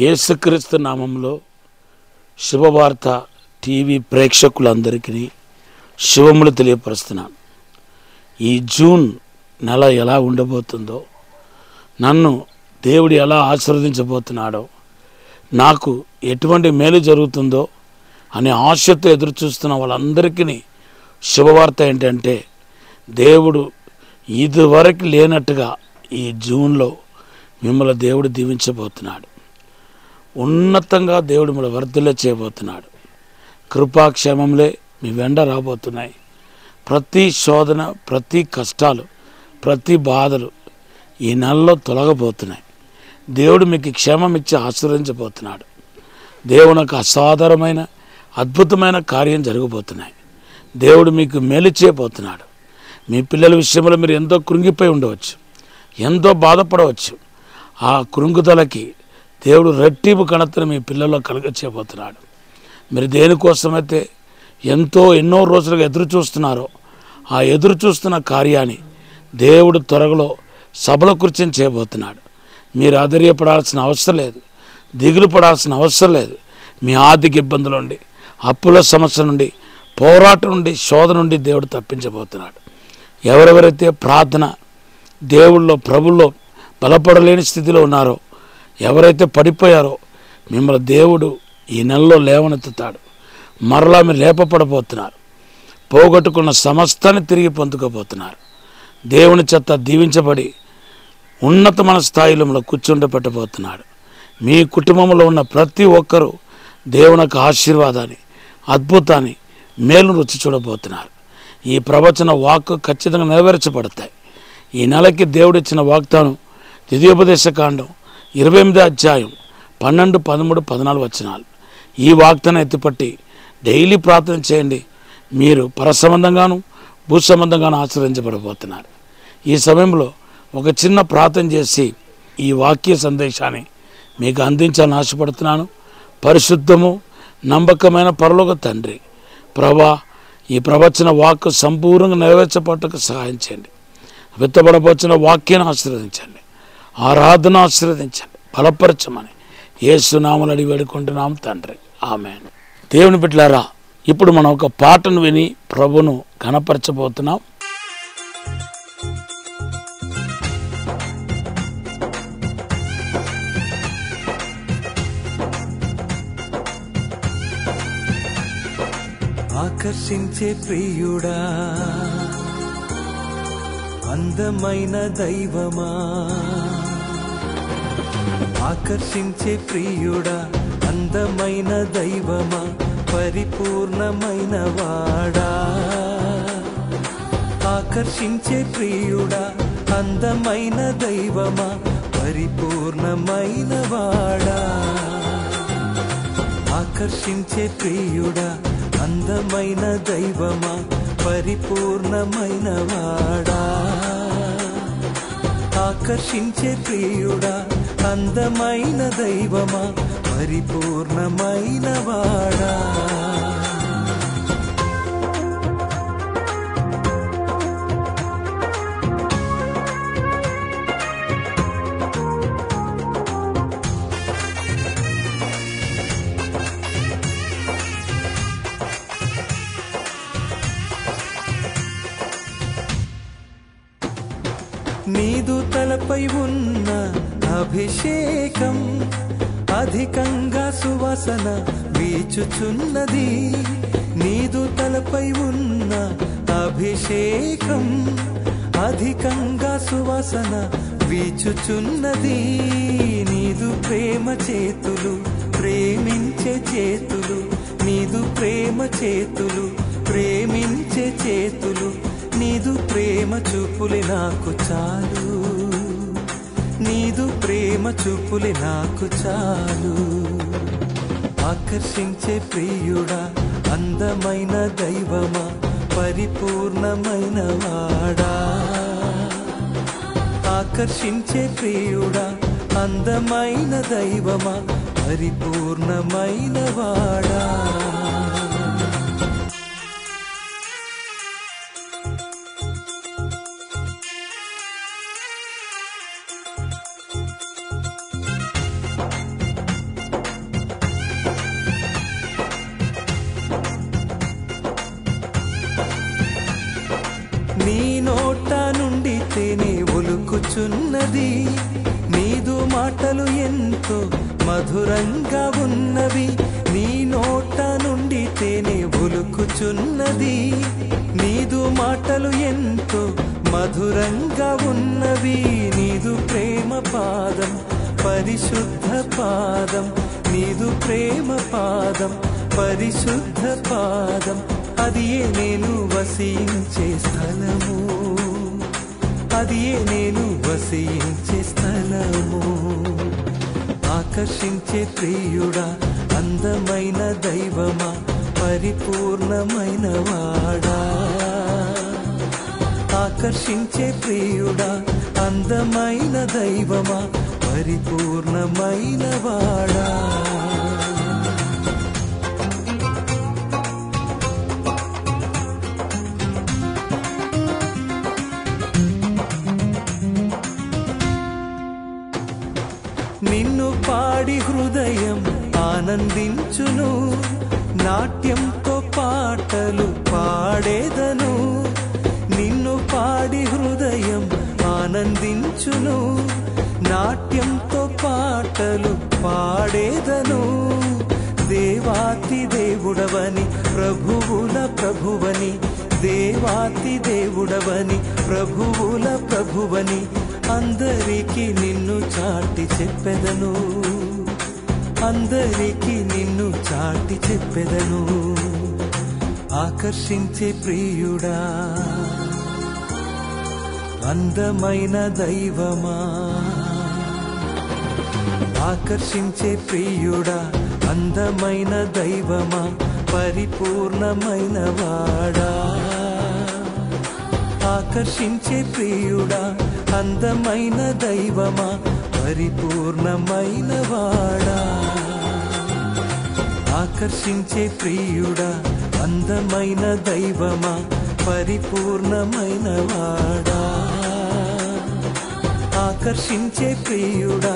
యేసుక్రీస్తు నామంలో శుభవార్త టీవీ ప్రేక్షకులందరికీ శుభములు తెలియపరుస్తున్నాను. ఈ జూన్ నెల ఎలా ఉండబోతుందో, నన్ను దేవుడు ఎలా ఆశీర్వదించబోతున్నాడో, నాకు ఎటువంటి మేలు జరుగుతుందో అనే ఆశతో ఎదురు చూస్తున్న వాళ్ళందరికీ శుభవార్త ఏంటంటే, దేవుడు ఇదివరకు లేనట్టుగా ఈ జూన్లో మిమ్మల్ని దేవుడు దీవించబోతున్నాడు. ఉన్నతంగా దేవుడు మిమ్మల్ని వర్ధిల్ల చేయబోతున్నాడు. కృపాక్షేమంలే మీ వెంట రాబోతున్నాయి. ప్రతి శోధన, ప్రతి కష్టాలు, ప్రతి బాధలు ఈ నెలలో తొలగబోతున్నాయి. దేవుడు మీకు క్షేమం ఇచ్చి ఆశీర్వదించబోతున్నాడు. దేవునికి అసాధారణమైన అద్భుతమైన కార్యం జరగబోతున్నాయి. దేవుడు మీకు మేలు చేయబోతున్నాడు. మీ పిల్లల విషయంలో మీరు ఎంతో కృంగిపోయి ఉండవచ్చు, ఎంతో బాధపడవచ్చు. ఆ కృంగుదలకి దేవుడు రెట్టింపు ఘనతను మీ పిల్లల్లో కలుగచేయబోతున్నాడు. మీరు దేనికోసమైతే ఎన్నో రోజులుగా ఎదురు చూస్తున్నారో ఆ ఎదురు చూస్తున్న కార్యాన్ని దేవుడు త్వరలో సబలకృత్యం చేయబోతున్నాడు. మీరు ఆశ్చర్యపడాల్సిన అవసరం లేదు, దిగులు పడాల్సిన అవసరం లేదు. మీ ఆర్థిక ఇబ్బందుల నుండి, అప్పుల సమస్య నుండి, పోరాటం నుండి, శోధన నుండి దేవుడు తప్పించబోతున్నాడు. ఎవరెవరైతే ప్రార్థన దేవుళ్ళో ప్రభుల్లో బలపడలేని స్థితిలో ఉన్నారో, ఎవరైతే పడిపోయారో మిమ్మల్ని దేవుడు ఈ నెలలో లేవనెత్తుతాడు. మరలా మీరు లేపపడబోతున్నారు. పోగొట్టుకున్న సమస్తాన్ని తిరిగి పొందుకోబోతున్నారు. దేవుని చెత్త దీవించబడి ఉన్నతమైన స్థాయిలో కూర్చుండబెట్టబోతున్నాడు. మీ కుటుంబంలో ఉన్న ప్రతి ఒక్కరూ దేవునికి ఆశీర్వాదాన్ని, అద్భుతాన్ని, మేలును రుచి చూడబోతున్నారు. ఈ ప్రవచన వాక్కు ఖచ్చితంగా నెరవేర్చబడతాయి. ఈ నెలకి దేవుడిచ్చిన వాగ్దానం ద్వితీయోపదేశకాండం 28వ అధ్యాయం 12, 13, 14 వచనాలు. ఈ వాగ్దానం ఎత్తిపట్టి డైలీ ప్రార్థన చేయండి. మీరు పరసంబంధంగాను భూ సంబంధంగాను ఆశ్రయించబడబోతున్నారు. ఈ సమయంలో ఒక చిన్న ప్రార్థన చేసి ఈ వాక్య సందేశాన్ని మీకు అందించాలని ఆశపడుతున్నాను. పరిశుద్ధము నమ్మకమైన పరలోక తండ్రి, ప్రభా, ఈ ప్రవచన వాక్కు సంపూర్ణంగా నెరవేర్చబడటకు సహాయం చేయండి. విత్తబడబోచిన వాక్యాన్ని ఆశీర్వదించండి, ఆరాధన ఆశీర్వదించండి, బలపరచమని యేసు నామములో అడిగి వేడుకుంటున్నాం తండ్రి, ఆమేన్. దేవుని బిడ్డలారా, ఇప్పుడు మనం ఒక పాటను విని ప్రభును ఘనపరచబోతున్నాం. ఆకర్షించే ప్రియుడా, అందమైన దైవమా, ఆకర్షించే ప్రియుడా, అందమైన దైవమా, పరిపూర్ణమైన వాడా. ఆకర్షించే ప్రియుడా, అందమైన దైవమా, పరిపూర్ణమైన వాడా. ఆకర్షించే ప్రియుడా, అందమైన దైవమా, పరిపూర్ణమైన వాడా. ఆకర్షించే ప్రియుడా, అందమైన దైవమా, పరిపూర్ణమైన వాడా. నీదు తలపై ఉన్న అభిషేకం అధికంగా సువాసన వీచుచున్నది. నీదు తలపై ఉన్న అభిషేకం అధికంగా సువాసన వీచుచున్నది. నీదు ప్రేమ చేతులు ప్రేమించే చేతులు, నీదు ప్రేమ చేతులు ప్రేమించే చేతులు, నీదు ప్రేమ చూపులే నాకు చాలు, నీదు ప్రేమ చూపులే నాకు చాలు. ఆకర్షించే ప్రియుడా, అందమైన దైవమా, పరిపూర్ణమైన వాడా. ఆకర్షించే ప్రియుడా, అందమైన దైవమా, పరిపూర్ణమైన వాడా. ఒలుకుచున్నది. నీదు మాటలు ఎంతో మధురంగా ఉన్నవి. నీ నోట నుండి తేనె ఒలుకుచున్నది. నీదు మాటలు ఎంతో మధురంగా ఉన్నవి. నీదు ప్రేమ పాదం పరిశుద్ధ పాదం. నీదు ప్రేమ పాదం పరిశుద్ధ పాదం. అది నేను వసించే స్థలము. అది నేను వసించే స్థలము. ఆకర్షించే ప్రియుడా అందమైన దైవమా పరిపూర్ణమైన వాడా. ఆకర్షించే ప్రియుడా అందమైన దైవమా పరిపూర్ణమైన వాడా. నిన్ను పాడి హృదయం ఆనందించును. నాట్యంతో పాటలు పాడేదను. నిన్ను పాడి హృదయం ఆనందించును. నాట్యంతో పాటలు పాడేదను. దేవాతి దేవుడవని ప్రభువుల ప్రభువని. దేవాతి దేవుడవని ప్రభువుల ప్రభువని. అందరికీ నిన్ను చాటి చెప్పెదను. అందరికీ నిన్ను చాటి చెప్పెదను. ఆకర్షించే ప్రియుడా అందమైన దైవమా. ఆకర్షించే ప్రియుడా అందమైన దైవమా పరిపూర్ణమైన వాడా. ఆకర్షించే ప్రియుడా అందమైన దైవమా పరిపూర్ణమైన వాడా. ఆకర్షించే ప్రియుడా అందమైన దైవమా పరిపూర్ణమైన వాడా. ఆకర్షించే ప్రియుడా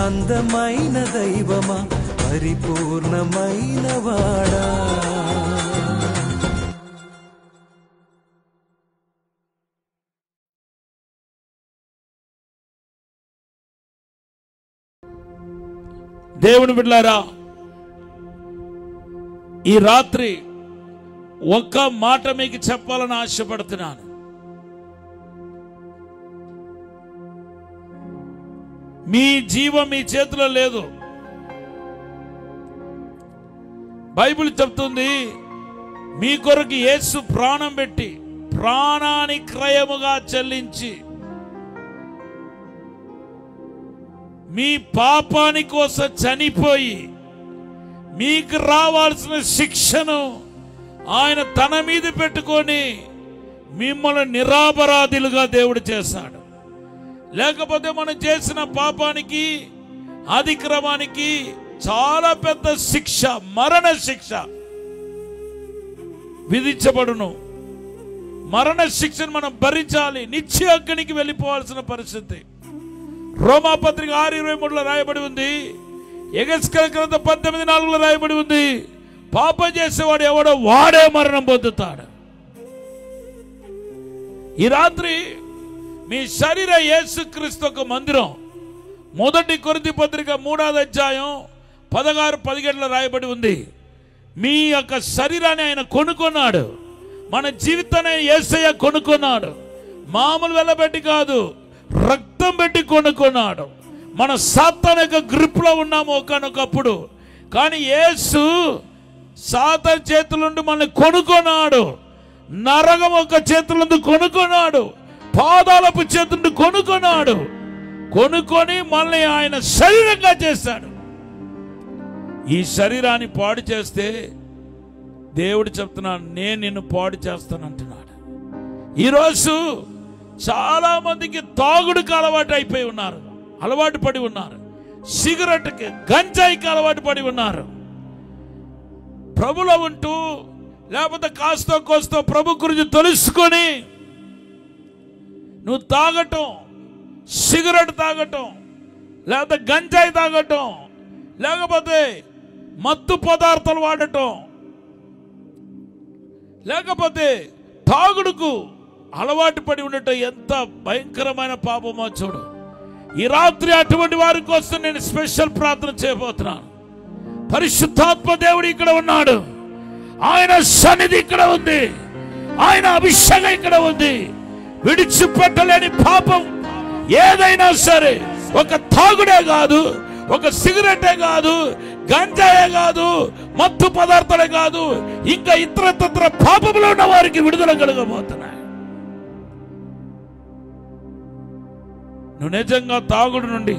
అందమైన దైవమా పరిపూర్ణమైన వాడా. దేవుని బిడ్డలారా, ఈ రాత్రి ఒక్క మాట మీకు చెప్పాలని ఆశపడుతున్నాను. మీ జీవం మీ చేతిలో లేదు. బైబిల్ చెప్తుంది, మీ కొరకు యేసు ప్రాణం పెట్టి ప్రాణాన్ని క్రయముగా చెల్లించి మీ పాపాని కోసం చనిపోయి మీకు రావాల్సిన శిక్షను ఆయన తన మీద పెట్టుకొని మిమ్మల్ని నిరపరాధులుగా దేవుడు చేశాడు. లేకపోతే మనం చేసిన పాపానికి అతిక్రమానికి చాలా పెద్ద శిక్ష, మరణ శిక్ష విధించబడును. మరణ శిక్షను మనం భరించాలి. నిత్య అగ్నికి వెళ్ళిపోవాల్సిన పరిస్థితి. రోమాపత్రిక 6:23 రాయబడి ఉంది. ఎగెస్కేలు గ్రంథం 18:4 రాయబడి ఉంది, పాపం చేసేవాడు ఎవడో వాడే మరణం పొందుతాడు. ఈ రాత్రి మీ శరీర యేసుక్రీస్తు ఒక మందిరం. 1 కొరింథీ పత్రిక 3వ అధ్యాయం 16-17 రాయబడి ఉంది. మీ యొక్క శరీరాన్ని ఆయన కొనుక్కున్నాడు. మన జీవితాన్ని యేసయ్య కొనుక్కున్నాడు. మామూలు వెళ్ళబెట్టి కాదు, రక్తం పెట్టి కొనుక్కున్నాడు. మన సాతాను యొక్క గ్రిప్లో ఉన్నాము ఒకనొకప్పుడు. కానీ యేసు సాతాను చేతుల నుండి మనల్ని కొనుక్కున్నాడు. నరకం ఒక చేతుల నుండి కొనుక్కున్నాడు. పాదాలపు చేతుల నుండి కొనుక్కున్నాడు. కొనుక్కొని మనల్ని ఆయన శరీరంగా చేశాడు. ఈ శరీరాన్ని పాడు చేస్తే దేవుడు చెప్తున్నాడు, నేను నిన్ను పాడు చేస్తానంటున్నాడు. ఈరోజు చాలా మందికి తాగుడుకి అలవాటు అయిపోయి ఉన్నారు, అలవాటు పడి ఉన్నారు. సిగరెట్కి, గంజాయికి అలవాటు పడి ఉన్నారు. ప్రభులో ఉంటూ లేకపోతే కాస్తో కోస్తో ప్రభు గురించి తెలుసుకొని నువ్వు తాగటం, సిగరెట్ తాగటం, లేకపోతే గంజాయి తాగటం, లేకపోతే మత్తు పదార్థాలు వాడటం, లేకపోతే తాగుడుకు అలవాటు పడి ఉండటం ఎంత భయంకరమైన పాపమో చూడు. ఈ రాత్రి అటువంటి వారి కోసం నేను స్పెషల్ ప్రార్థన చేయబోతున్నాను. పరిశుద్ధాత్మ దేవుడు ఇక్కడ ఉన్నాడు. ఆయన సన్నిధి ఇక్కడ ఉంది. ఆయన అభిషేకం ఇక్కడ ఉంది. విడిచిపెట్టలేని పాపం ఏదైనా సరే, ఒక తాగుడే కాదు, ఒక సిగరెటే కాదు, గంజాయే కాదు, మత్తు పదార్థాలే కాదు, ఇంకా ఇతరత్ర పాపంలో ఉన్న వారికి విడుదల కలగబోతున్నాయి. నువ్వు నిజంగా తాగుడు నుండి,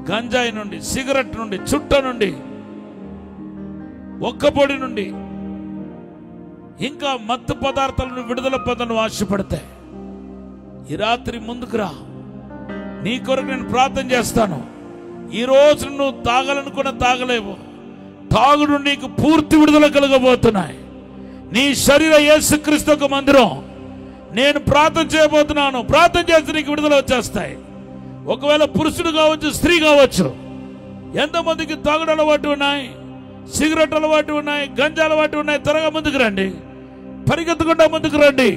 గంజాయి నుండి, సిగరెట్ నుండి, చుట్ట నుండి, ఒక్కపొడి నుండి, ఇంకా మత్తు పదార్థాలను విడుదల పొందను ఆశపడితే ఈ రాత్రి ముందుకు రా. నీ కొరకు నేను ప్రార్థన చేస్తాను. ఈ రోజు నువ్వు తాగాలనుకున్న తాగలేవు. తాగుడు నీకు పూర్తి విడుదల కలగబోతున్నాయి. నీ శరీర యేసుక్రీస్తు ఒక మందిరం. నేను ప్రార్థన చేయబోతున్నాను. ప్రార్థన చేస్తే నీకు విడుదల వచ్చేస్తాయి. ఒకవేళ పురుషుడు కావచ్చు, స్త్రీ కావచ్చు. ఎంతమందికి తాగుడు అలవాటు ఉన్నాయి, సిగరెట్ అలవాటు ఉన్నాయి, గంజా అలవాటు ఉన్నాయి? త్వరగా ముందుకు రండి, పరిగెత్తకుండా ముందుకు రండి.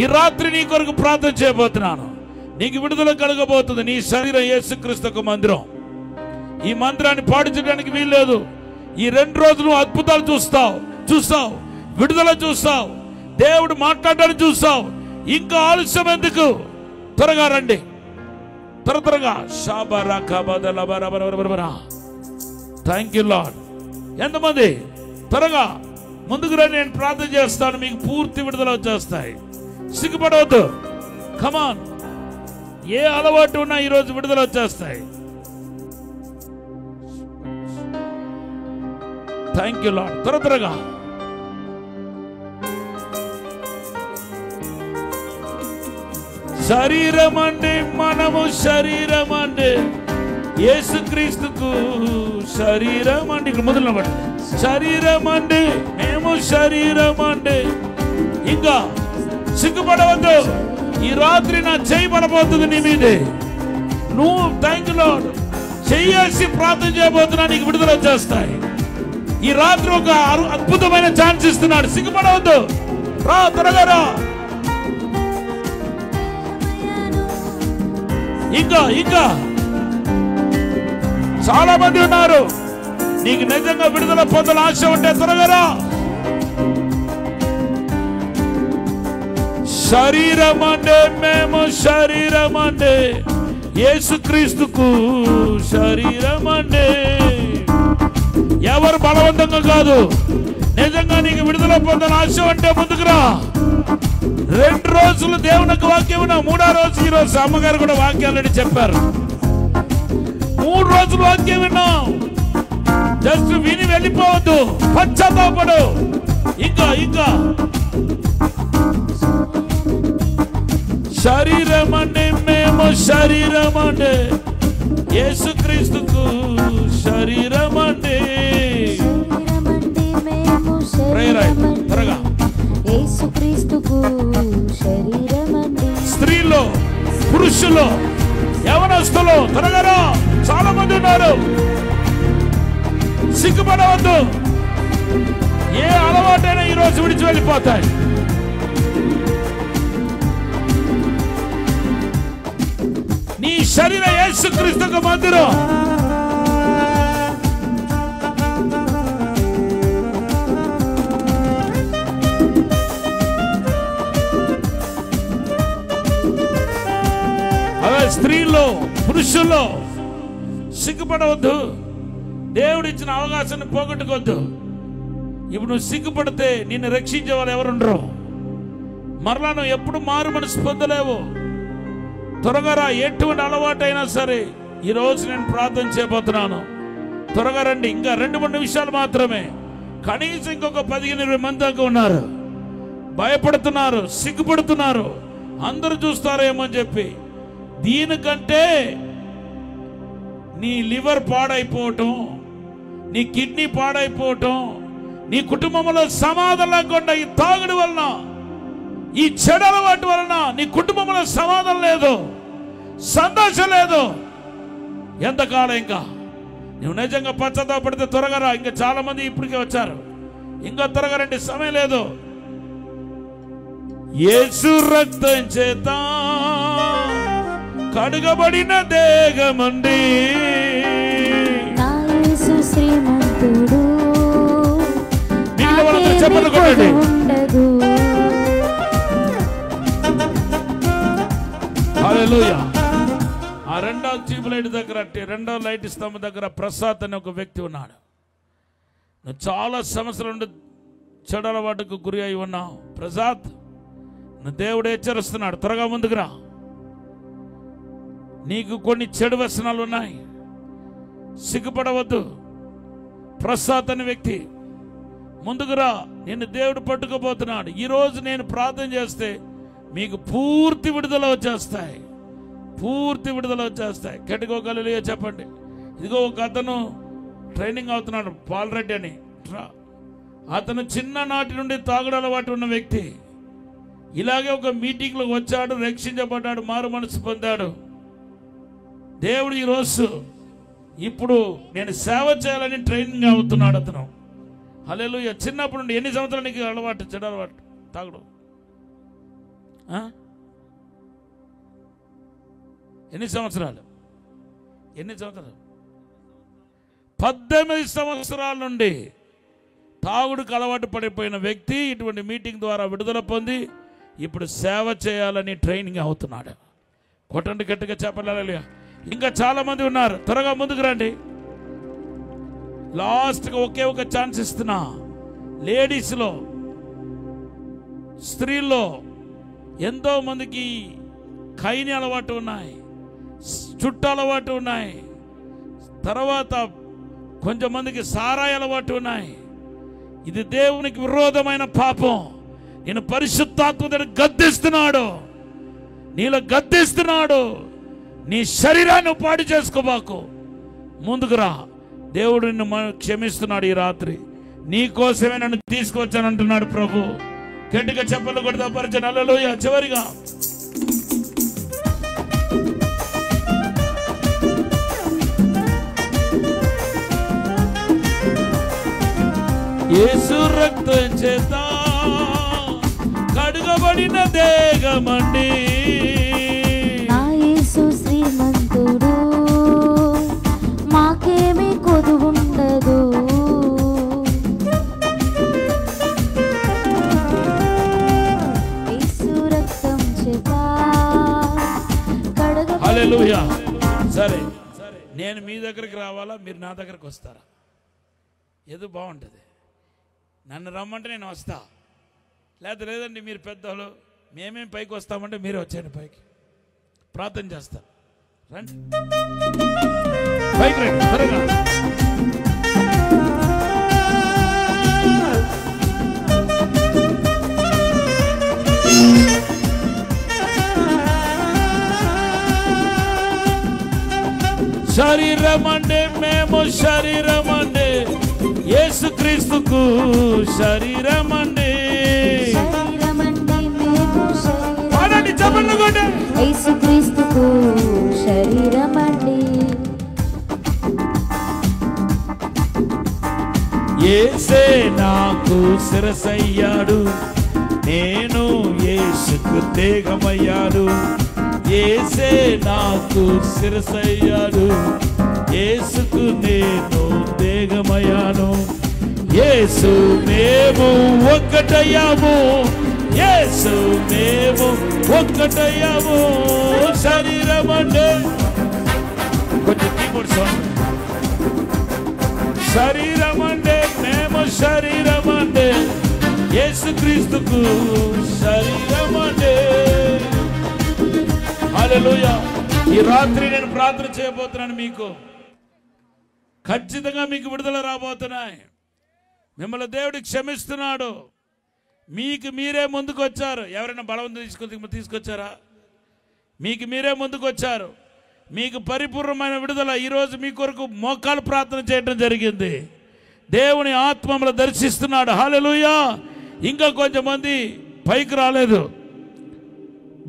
ఈ రాత్రి నీ కొరకు ప్రార్థన చేయబోతున్నాను. నీకు విడుదల కలగబోతుంది. నీ శరీరం యేసుక్రీస్తు ఒక మందిరం. ఈ మందిరాన్ని పాడు చేయడానికి వీల్లేదు. ఈ 2 రోజులు అద్భుతాలు చూస్తావు, విడుదల చూస్తావు, దేవుడు మాట్లాడడానికి చూస్తావు. ఇంకా ఆలస్యం ఎందుకు? త్వరగా రండి, త్వరగా. Thank you lord. ఎంతమంది త్వరగా ముందుకు రండి, నేను ప్రార్థన చేస్తాను. మీకు పూర్తి విడుదల వచ్చేస్తాయి. సిగ్గుపడవద్దు. కమాన్. ఏ అలవాటు ఉన్నా ఈరోజు విడుదల వచ్చేస్తాయి. Thank you lord. త్వరగా శరీరం అండి, మనము శరీరం అండి, యేసుక్రీస్తుకు శరీరం అండి. ఇక్కడ మొదలుపడి శరీరం అండి, మేము శరీరం అండి. ఇంకా సిగ్గుపడవద్దు. ఈ రాత్రి నా చేయి పడబోతుంది నీ మీదే. నువ్వు థ్యాంక్ యూ లార్డ్ చెయ్యేసి ప్రార్థన చేయబోతున్నా. నీకు విడుదల వచ్చేస్తాయి. ఈ రాత్రి ఒక అద్భుతమైన ఛాన్స్ ఇస్తున్నాడు. సిగ్గుపడవద్దు. రా, త్వరగా రా. ఇంకా చాలా మంది ఉన్నారు. నీకు నిజంగా విడుదల పొందాల ఆశ ఉంటే త్వరగా రా. శరీరం అంటే మేము శరీరం అంటే, యేసుక్రీస్తుకు శరీరం అంటే. ఎవరు బలవంతంగా కాదు. నిజంగా నీకు విడుదల పొందాల ఆశ ఉంటే ముందుకు రా. 2 రోజులు దేవునికి వాక్యం విన్నావు. 3వ రోజు ఈ రోజు అమ్మగారు కూడా వాక్యాలని చెప్పారు. 3 రోజులు వాక్యం విన్నావు. జస్ట్ విని వెళ్ళిపోవద్దు, పశ్చాత్తాపడు. ఇంకా శరీరం అంటే మేము శరీరం అంటే, యేసుక్రీస్తుకు శరీరం అంటే. త్వరగా స్త్రీలో, పురుషులు, యవనస్తులు త్వరగా చాలా మంది ఉన్నారు. సిగ్గుపడవద్దు. ఏ అలవాటైనా ఈరోజు విడిచి వెళ్ళిపోతాయి. నీ శరీర యేసుక్రీస్తు ఒక మందిరం. స్త్రీలో, పురుషుల్లో సిగ్గుపడవద్దు. దేవుడిచ్చిన అవకాశాన్ని పోగొట్టుకోవద్దు. ఇప్పుడు నువ్వు సిగ్గుపడితే నిన్ను రక్షించే వాళ్ళు ఎవరుండరు. మరలా నువ్వు ఎప్పుడు మారు మనసు పొందలేవు. త్వరగా రా. ఎటువంటి అలవాటు అయినా సరే ఈరోజు నేను ప్రార్థన చేయబోతున్నాను. త్వరగా రండి. ఇంకా 2-3 నిమిషాలు మాత్రమే. కనీసం ఇంకొక 15-20 మంది దాకా ఉన్నారు. భయపడుతున్నారు, సిగ్గుపడుతున్నారు. అందరూ చూస్తారేమో అని చెప్పి. దీనికంటే నీ లివర్ పాడైపోవటం, నీ కిడ్నీ పాడైపోవటం, నీ కుటుంబంలో సమాధానం లేకుండా ఈ తాగుడు వలన, ఈ చెడు అలవాటు వలన నీ కుటుంబంలో సమాధానం లేదు, సంతోషం లేదు. ఎంతకాలం ఇంకా నువ్వు నిజంగా పశ్చాత్తాపడితే త్వరగా రా. ఇంకా చాలా మంది ఇప్పటికే వచ్చారు. ఇంకా త్వరగా రండి, సమయం లేదు. యేసు రక్తం చేత కడుగబడిన దేహమండి. నా యేసు శ్రీమంతుడు, మిగిలిన వాళ్ళందరూ చెప్పండి కొట్టండి. ఉండదు. హల్లెలూయా. ఆ రెండవ ట్యూబ్ లైట్ దగ్గర, రెండవ లైట్ స్తంభం దగ్గర ప్రసాద్ అనే ఒక వ్యక్తి ఉన్నాడు. నువ్వు చాలా సంవత్సరాల నుండి చెడు అలవాటుకు గురి అయి ఉన్నావు. ప్రసాద్, నువ్వు దేవుడు హెచ్చరిస్తున్నాడు, త్వరగా ముందుకురా. నీకు కొన్ని చెడు వ్యసనాలు ఉన్నాయి, సిగ్గుపడవద్దు. ప్రసాద్ అనే వ్యక్తి ముందుకురా, నిన్ను దేవుడు పట్టుకోబోతున్నాడు. ఈరోజు నేను ప్రార్థన చేస్తే మీకు పూర్తి విడుదల వచ్చేస్తాయి, పూర్తి విడుదల వచ్చేస్తాయి. గట్టిగా చెప్పండి. ఇదిగో ఒక అతను ట్రైనింగ్ అవుతున్నాడు, పాల్రెడ్డి అని. అతను చిన్ననాటి నుండి తాగుడు అలవాటు ఉన్న వ్యక్తి. ఇలాగే ఒక మీటింగ్లో వచ్చాడు, రక్షించబడ్డాడు, మారు మనసు పొందాడు. దేవుడు ఈరోజు ఇప్పుడు నేను సేవ చేయాలని ట్రైనింగ్ అవుతున్నాడు అతను. హల్లెలూయా. చిన్నప్పటి నుండి ఎన్ని సంవత్సరాలు నీకు అలవాటు, చెడు అలవాటు, తాగుడు? ఎన్ని సంవత్సరాలు? 18 సంవత్సరాల నుండి తాగుడుకు అలవాటు పడిపోయిన వ్యక్తి ఇటువంటి మీటింగ్ ద్వారా విడుదల పొంది ఇప్పుడు సేవ చేయాలని ట్రైనింగ్ అవుతున్నాడు. కొట్టండి గట్టిగా చెప్పాలి. ఇంకా చాలా మంది ఉన్నారు, త్వరగా ముందుకు రండి. లాస్ట్గా ఒకే ఒక ఛాన్స్ ఇస్తున్నా. లేడీస్లో, స్త్రీల్లో ఎంతో మందికి కైని అలవాటు ఉన్నాయి, చుట్ట అలవాటు ఉన్నాయి, తర్వాత కొంచెంమందికి సారాయి అలవాటు ఉన్నాయి. ఇది దేవునికి విరోధమైన పాపం. నేను పరిశుద్ధాత్మను గద్దిస్తున్నాడు, నీలో గద్దిస్తున్నాడు. నీ శరీరాన్ని పాడు చేసుకోబాకు, ముందుకు రా. దేవుడు నిన్ను క్షమిస్తున్నాడు. ఈ రాత్రి నీ కోసమే నన్ను తీసుకొచ్చానంటున్నాడు ప్రభు. గట్టిగా చెప్పలు కొడతా పరిచయం. హల్లెలూయా. చివరిగా యేసు రక్తం చేత కడుగబడిన దేహమండి. నా యేసు శ్రీమంతుడు, మాకేమీ కొదువు ఉండదు. యేసు రక్తం చేత కడుగబడిన. హల్లెలూయా. సరే, నేను మీ దగ్గరికి రావాలా, మీరు నా దగ్గరికి వస్తారా? ఏదో బాగుంటుంది. నన్ను రమ్మంటే నేను వస్తా, లేదండి మీరు పెద్దవాళ్ళు మేమేం పైకి వస్తామంటే మీరు వచ్చేయండి పైకి. ప్రార్థన చేస్తాను, రండి పైకి రండి త్వరగా. శరీరం అంటే మేము శరీరం అంటే యేసుక్రీస్తుకు శరీరం అండి. పాడండి చెప్పండి కొట్టే. యేసుక్రీస్తుకు శరీరం అండి. యేసే నాకు శిరసయ్యాడు, నేను యేసుకు దేహమయ్యాడు. యేసే నాకు శిరసయ్యాడు, యేసుకు నేను దేహమయ్యాను. యేసు మేము ఒక్కటయ్యాము, యేసు మేము ఒక్కటయ్యాము. శరీరం అంటే కొంచెం కీబోర్డ్ సౌండ్. శరీరం అంటే మేము శరీరం అంటే యేసుక్రీస్తుకు శరీరం అంటే. హల్లెలూయా. ఈ రాత్రి నేను ప్రార్థన చేయబోతున్నాను. మీకు ఖచ్చితంగా మీకు విడుదల రాబోతున్నాయి. మిమ్మల్ని దేవుడు క్షమిస్తున్నాడు. మీకు మీరే ముందుకు వచ్చారు. ఎవరైనా బలవంతం తీసుకొచ్చారా? మీకు మీరే ముందుకు వచ్చారు. మీకు పరిపూర్ణమైన విడుదల ఈరోజు మీ కొరకు మోకాలు ప్రార్థన చేయడం జరిగింది. దేవుని ఆత్మను దర్శిస్తున్నాడు. హల్లెలూయా. ఇంకా కొంచెంమంది పైకి రాలేదు,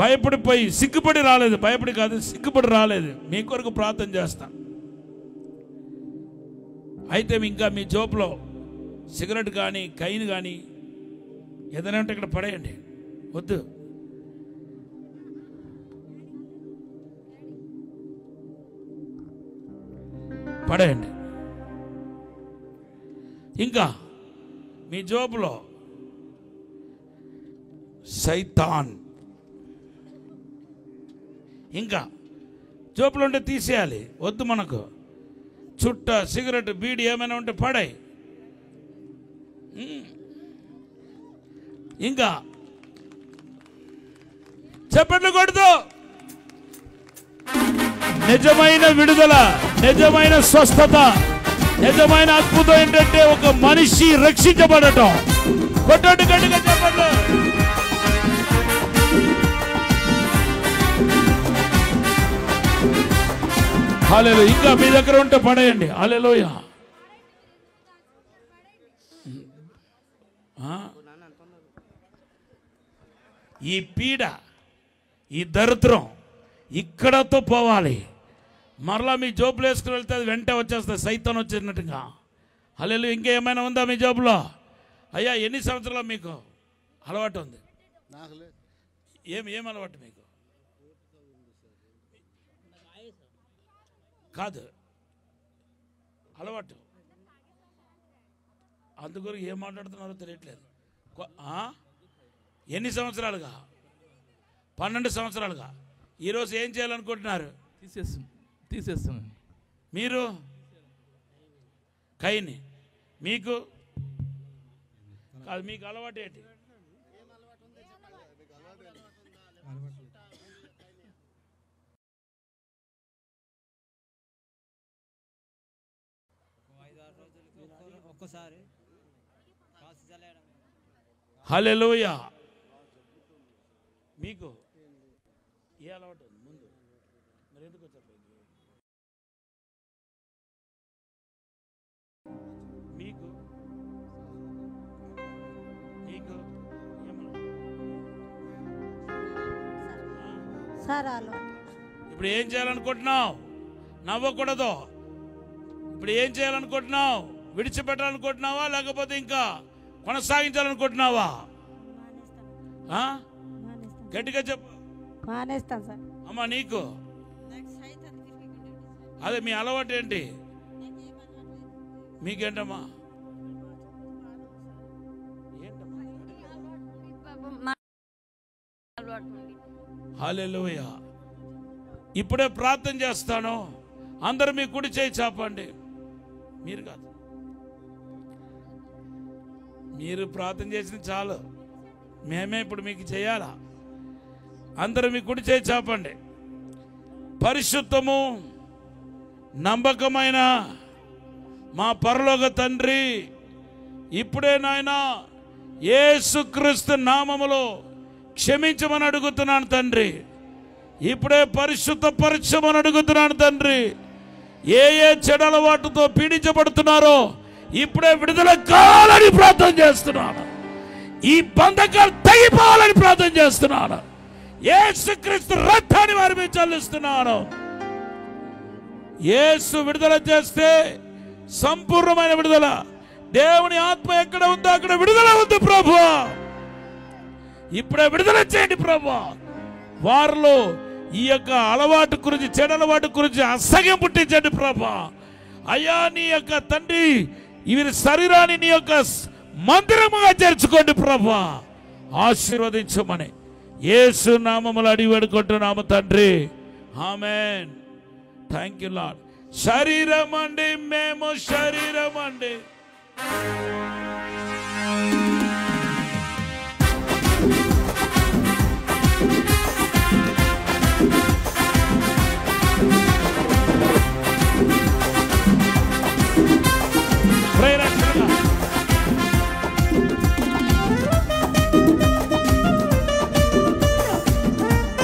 భయపడిపోయి సిగ్గుపడి రాలేదు. భయపడి కాదు, సిగ్గుపడి రాలేదు. మీ కొరకు ప్రార్థన చేస్తాను. అయితే ఇంకా మీ జోబులో సిగరెట్ కానీ కైన్ కానీ ఏదైనా ఉంటే ఇక్కడ పడేయండి. వద్దు. పడేయండి. ఇంకా మీ జోబులో సైతాన్, ఇంకా జోబులో ఉంటే తీసేయాలి, వద్దు మనకు. చుట్ట, సిగరెట్, బీడి ఏమైనా ఉంటే పడాయి. ఇంకా చెప్పండి కొడుతూ. నిజమైన విడుదల, నిజమైన స్వస్థత, నిజమైన అద్భుతం ఏంటంటే ఒక మనిషి రక్షించబడటం. కొట్టండి గట్టిగా చెప్పండి. హల్లెలూయా. ఇంకా మీ దగ్గర ఉంటే పడేయండి. హల్లెలూయా. ఈ పీడ, ఈ దరిద్రం ఇక్కడతో పోవాలి. మరలా మీ జోబులు వేసుకుని వెళ్తే అది వెంట వచ్చేస్తుంది, సైతాన్ వచ్చేసినట్టుగా. హల్లెలూయా. ఇంకేమైనా ఉందా మీ జోబులో? అయ్యా ఎన్ని సంవత్సరాలు మీకు అలవాటు ఉంది? ఏం అలవాటు మీకు? కాదు, అలవాటు. అందుకు ఏం మాట్లాడుతున్నారో తెలియట్లేదు. ఎన్ని సంవత్సరాలుగా? 12 సంవత్సరాలుగా. ఈరోజు ఏం చేయాలనుకుంటున్నారు? తీసేస్తాం. మీరు కైని, మీకు కాదు, మీకు అలవాటు ఏంటి? హల్లెలూయా. మీకు ఏ అలవాటు ఉంది ముందు? మరి ఎందుకు చెప్పండి. మీకు మీకు ఇప్పుడు ఏం చేయాలనుకుంటున్నావు? నవ్వకూడదు. ఇప్పుడు ఏం చేయాలనుకుంటున్నావు? విడిచిపెట్టాలనుకుంటున్నావా లేకపోతే ఇంకా కొనసాగించాలనుకుంటున్నావా? గట్టిగా చెప్పు. మానేస్తాను సార్. అమ్మా నీకు అదే మీ అలవాటు ఏంటి? మీకేంటమ్మా? హల్లెలూయా. ఇప్పుడే ప్రార్థన చేస్తాను. అందరూ మీ కుడి చేయి చాపండి. మీరు కాదు, మీరు ప్రార్థన చేసిన చాలు, మేమే ఇప్పుడు మీకు చేయాలా. అందరూ మీ కుడి చేయి చాపండి. పరిశుద్ధము నమ్మకమైన మా పరలోక తండ్రి, ఇప్పుడే నాయనా యేసుక్రీస్తు నామములో క్షమించమని అడుగుతున్నాను తండ్రి. ఇప్పుడే పరిశుద్ధపరచమని అడుగుతున్నాను తండ్రి. ఏ చెడలవాటుతో పీడించబడుతున్నారో ఇప్పుడే విడుదల కావాలని ప్రార్థన చేస్తున్నాను. ఈ బంధకాలు తెగిపోవాలని ప్రార్థన చేస్తున్నాను. యేసుక్రీస్తు రక్తాన్ని వారి మీద చెల్లిస్తున్నాను. యేసు విడుదల చేస్తే సంపూర్ణమైన విడుదల. దేవుని ఆత్మ ఎక్కడ ఉందో అక్కడ విడుదల ఉంది ప్రభువా. ఇప్పుడే విడుదల చేయండి ప్రభువా. వారిలో ఈ యొక్క అలవాటు గురించి, చెడలవాటు గురించి అసహ్యం పుట్టించండి ప్రభువా. అయ్యా నీ యొక్క తండ్రి వీరి శరీరాన్ని నీ యొక్క మందిరముగా చేర్చుకోండి ప్రభువా. ఆశీర్వదించమని యేసు నామములో అడిగి వేడుకుంటున్నాము తండ్రి. ఆమేన్. Thank you Lord. శరీరం అండి, మేము శరీరం అండి.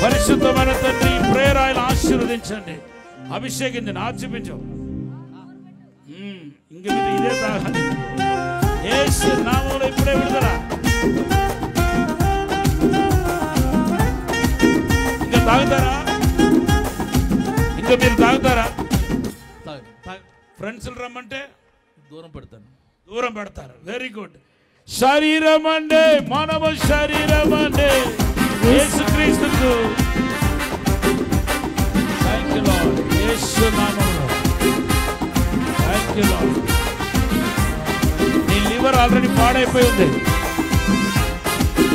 పరిశుద్ధమైన తండ్రి, ప్రేయర్ ఆయన ఆశీర్వదించండి, అభిషేకించండి, ఆర్చిపించు. ఇంక మీరు ఇదే తాగాలి. యేసు నామములో ఇప్పుడే విడుదల. ఇంకా తాగుతారా? ఇంకా మీరు తాగుతారా? ఫ్రెండ్స్ రమ్మంటే దూరం పెడతాను. దూరం పెడతారు. Very good. శరీరం అంటే మనము శరీరం అంటే యేసుక్రీస్తుకు. Thank you Lord. యేసు నామములో థ్యాంక్ యూ లార్డ్. నీ లివర్ ఆల్రెడీ పాడైపోయి ఉంది.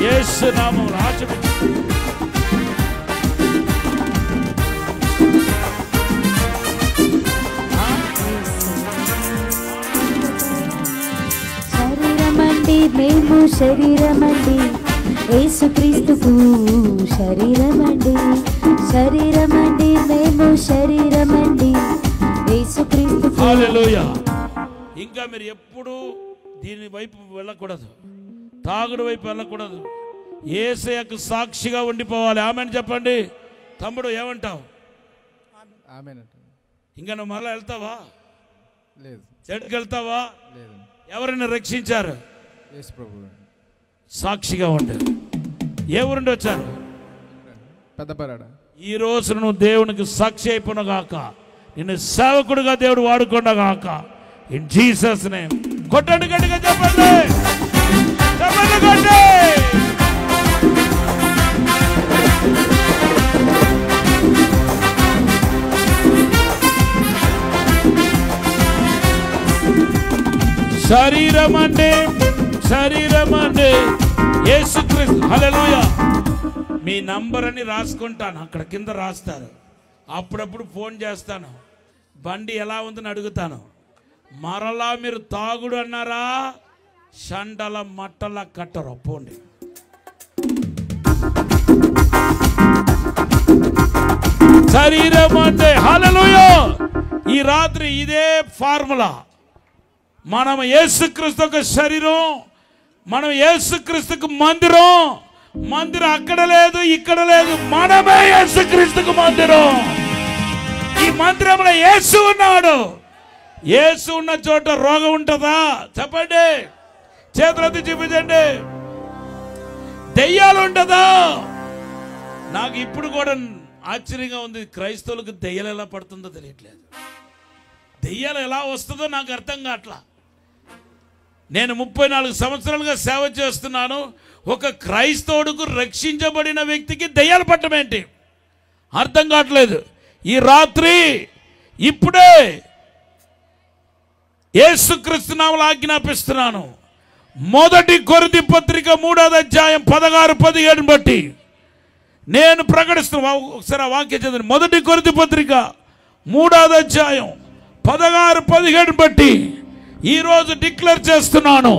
యేసు నామములో ఆచరించు. శరీరమండి మేము శరీరమండి యేసుక్రీస్తుకు శరీరమండి. శరీరమండి మేము శరీరమండి యేసుక్రీస్తుకు. హల్లెలూయా. ఇంకా మీరు ఎప్పుడు దీని వైపు వెళ్ళకూడదు, తాగుడు వైపు వెళ్ళకూడదు. యేసయ్యకు సాక్షిగా ఉండిపోవాలి. ఆమెను చెప్పండి. తమ్ముడు ఏమంటావు? ఇంకా నువ్వు మరలా వెళ్తావా? లేదు. చెడుకు వెళ్తావా? లేదు. ఎవరిని రక్షించారు? యేసు ప్రభువు. సాక్షిగా ఉండు. ఏ ఊరుండి వచ్చారు? పెద్దపరాడ. ఈ రోజు నువ్వు దేవునికి సాక్షి అయిపోయినగాక, నిన్ను సేవకుడుగా దేవుడు వాడుకున్నగాక. In Jesus name. కొట్టండి గట్టిగా చెప్పండి. చెప్పండి కొట్టి. శరీరం అంటే యేసుక్రీస్తు. హల్లెలూయా. మీ నంబర్ అని రాసుకుంటాను, అక్కడ కింద రాస్తారు. అప్పుడప్పుడు ఫోన్ చేస్తాను, బండి ఎలా ఉందని అడుగుతాను. మరలా మీరు తాగుడు అన్నారా, షండల మట్టల కట్టరు. పోండి. శరీరం అంటే హల్లెలూయా. ఈ రాత్రి ఇదే ఫార్ములా. మనం యేసుక్రీస్తుకు శరీరం, మనం యేసుక్రీస్తుకు మందిరం. మందిరం అక్కడ లేదు, ఇక్కడ లేదు, మనమే యేసుక్రీస్తుకు మందిరం. ఈ మందిరంలో యేసు ఉన్నాడు. యేసు ఉన్న చోట రోగం ఉంటుందా? చెప్పండి. చేతులెత్తి చూపించండి. దెయ్యాలు ఉంటుందా? నాకు ఇప్పుడు కూడా ఆశ్చర్యంగా ఉంది, క్రైస్తవులకు దెయ్యాలు ఎలా పడుతుందో తెలియట్లేదు. దెయ్యాలు ఎలా వస్తుందో నాకు అర్థం కావట్లా. నేను 34 సంవత్సరాలుగా సేవ చేస్తున్నాను. ఒక క్రైస్తవుడికి రక్షించబడిన వ్యక్తికి దెయ్యాలు పట్టడం ఏంటి అర్థం కావట్లేదు. ఈ రాత్రి ఇప్పుడే యేసుక్రీస్తు నామములో ఆజ్ఞాపిస్తున్నాను. 1 కొరింథీ పత్రిక 3వ అధ్యాయం 16-17 బట్టి నేను ప్రకటిస్తున్నా. ఒకసారి ఆ వాక్యం చదివండి. 1 కొరింథీ పత్రిక 3వ అధ్యాయం 16-17 బట్టి ఈరోజు డిక్లేర్ చేస్తున్నాను.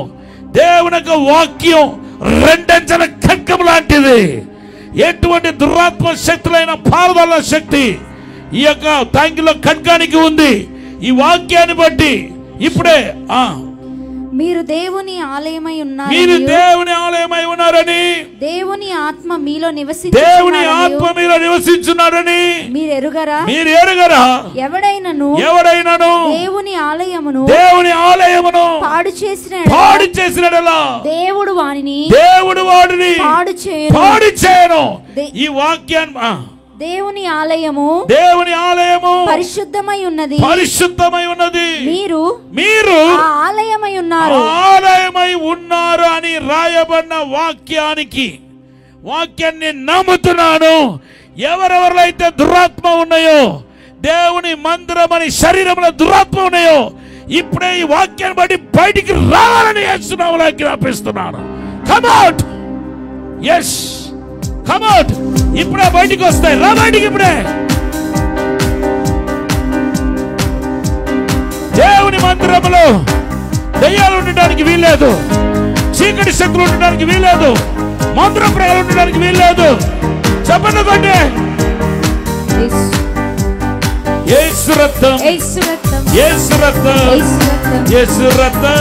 దేవుని యొక్క వాక్యం 2 అంచెల ఖడ్గం లాంటిది. ఎటువంటి దురాత్మ శక్తులైన పారదల శక్తి ఈ యొక్క తాంగిలో ఖడ్గానికి ఉంది. ఈ వాక్యాన్ని బట్టి ఇప్పుడే మీరు దేవుని ఆలయమై ఉన్నారు, మీరు దేవుని ఆలయమై ఉన్నారని, దేవుని ఆత్మ మీలో నివసించున్నారని మీరు ఎరుగరా? ఎవడైనను దేవుని ఆలయమును పాడు చేసినడలా దేవుడు వానిని పాడు చేయను. ఈ వాక్యాన్ని దేవుని ఆలయము పరిశుద్ధమై ఉన్నది, మీరు ఆలయమై ఉన్నారు అని రాయబడిన వాక్యాన్ని నమ్ముతున్నాను. ఎవరెవరిలో అయితే దురాత్మ ఉన్నాయో, దేవుని మందిరం అని శరీరంలో దురాత్మ ఉన్నాయో, ఇప్పుడే ఈ వాక్యాన్ని బట్టి బయటికి రావాలని యేసునామములో ఆజ్ఞాపిస్తున్నాను. Come out. yes come out. ఇప్పుడే బయటికి వస్తాయి. రా బయటికి ఇప్పుడే. దేవుని మందిరంలో దయ్యాలు ఉండడానికి వీల్లేదు, చీకటి శక్తులు ఉండడానికి వీల్లేదు, మంత్ర ప్రజలు ఉండడానికి వీల్లేదు. చెప్పండి కొంటే యేసు రక్తం, యేసు రక్తం, యేసు రక్తం,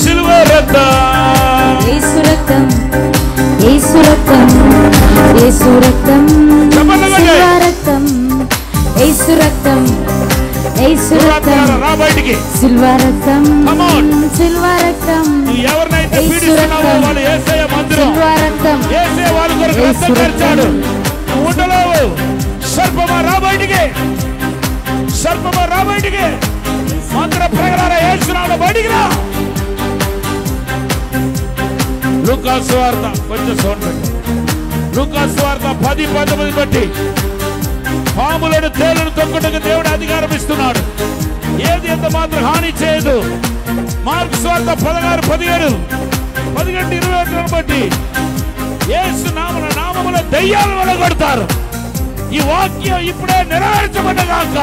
సిలువ రక్తం, యేసు రక్తం, యేసు రక్తం, యేసు రక్తం, సిలువ రక్తం, యేసు రక్తం, యేసు రక్తం, రా బయటికి. సిలువ రక్తం, సిలువ రక్తం, ఎవరినైతే పీడిస్తున్నావో వాళ్ళు యేసయ్య మందిరం, సిలువ రక్తం, యేసయ్య వాళ్ళ కొరకు రక్తం కార్చాడు. ఉండలేవు. సర్పమా రా బయటికి, సర్పమా రా బయటికి. మందిర ప్రజలారా యేసు నామములో బయటికి రా. లూకాసు వార్త కొంచెం సౌండ్ పెట్టండి. లూకాసు వార్త 10:19 బట్టి పాములను తేలును తొక్కుటకు దేవుడు అధికారం ఇస్తున్నాడు. ఏది ఎంత మాత్రం హాని చేయదు. మార్కు వార్త 16:17 బట్టి యేసు నామముల దయ్యాలు వెళ్ళగొడతారు. ఈ వాక్యం ఇప్పుడే నెరవేర్చబడ్డగాక.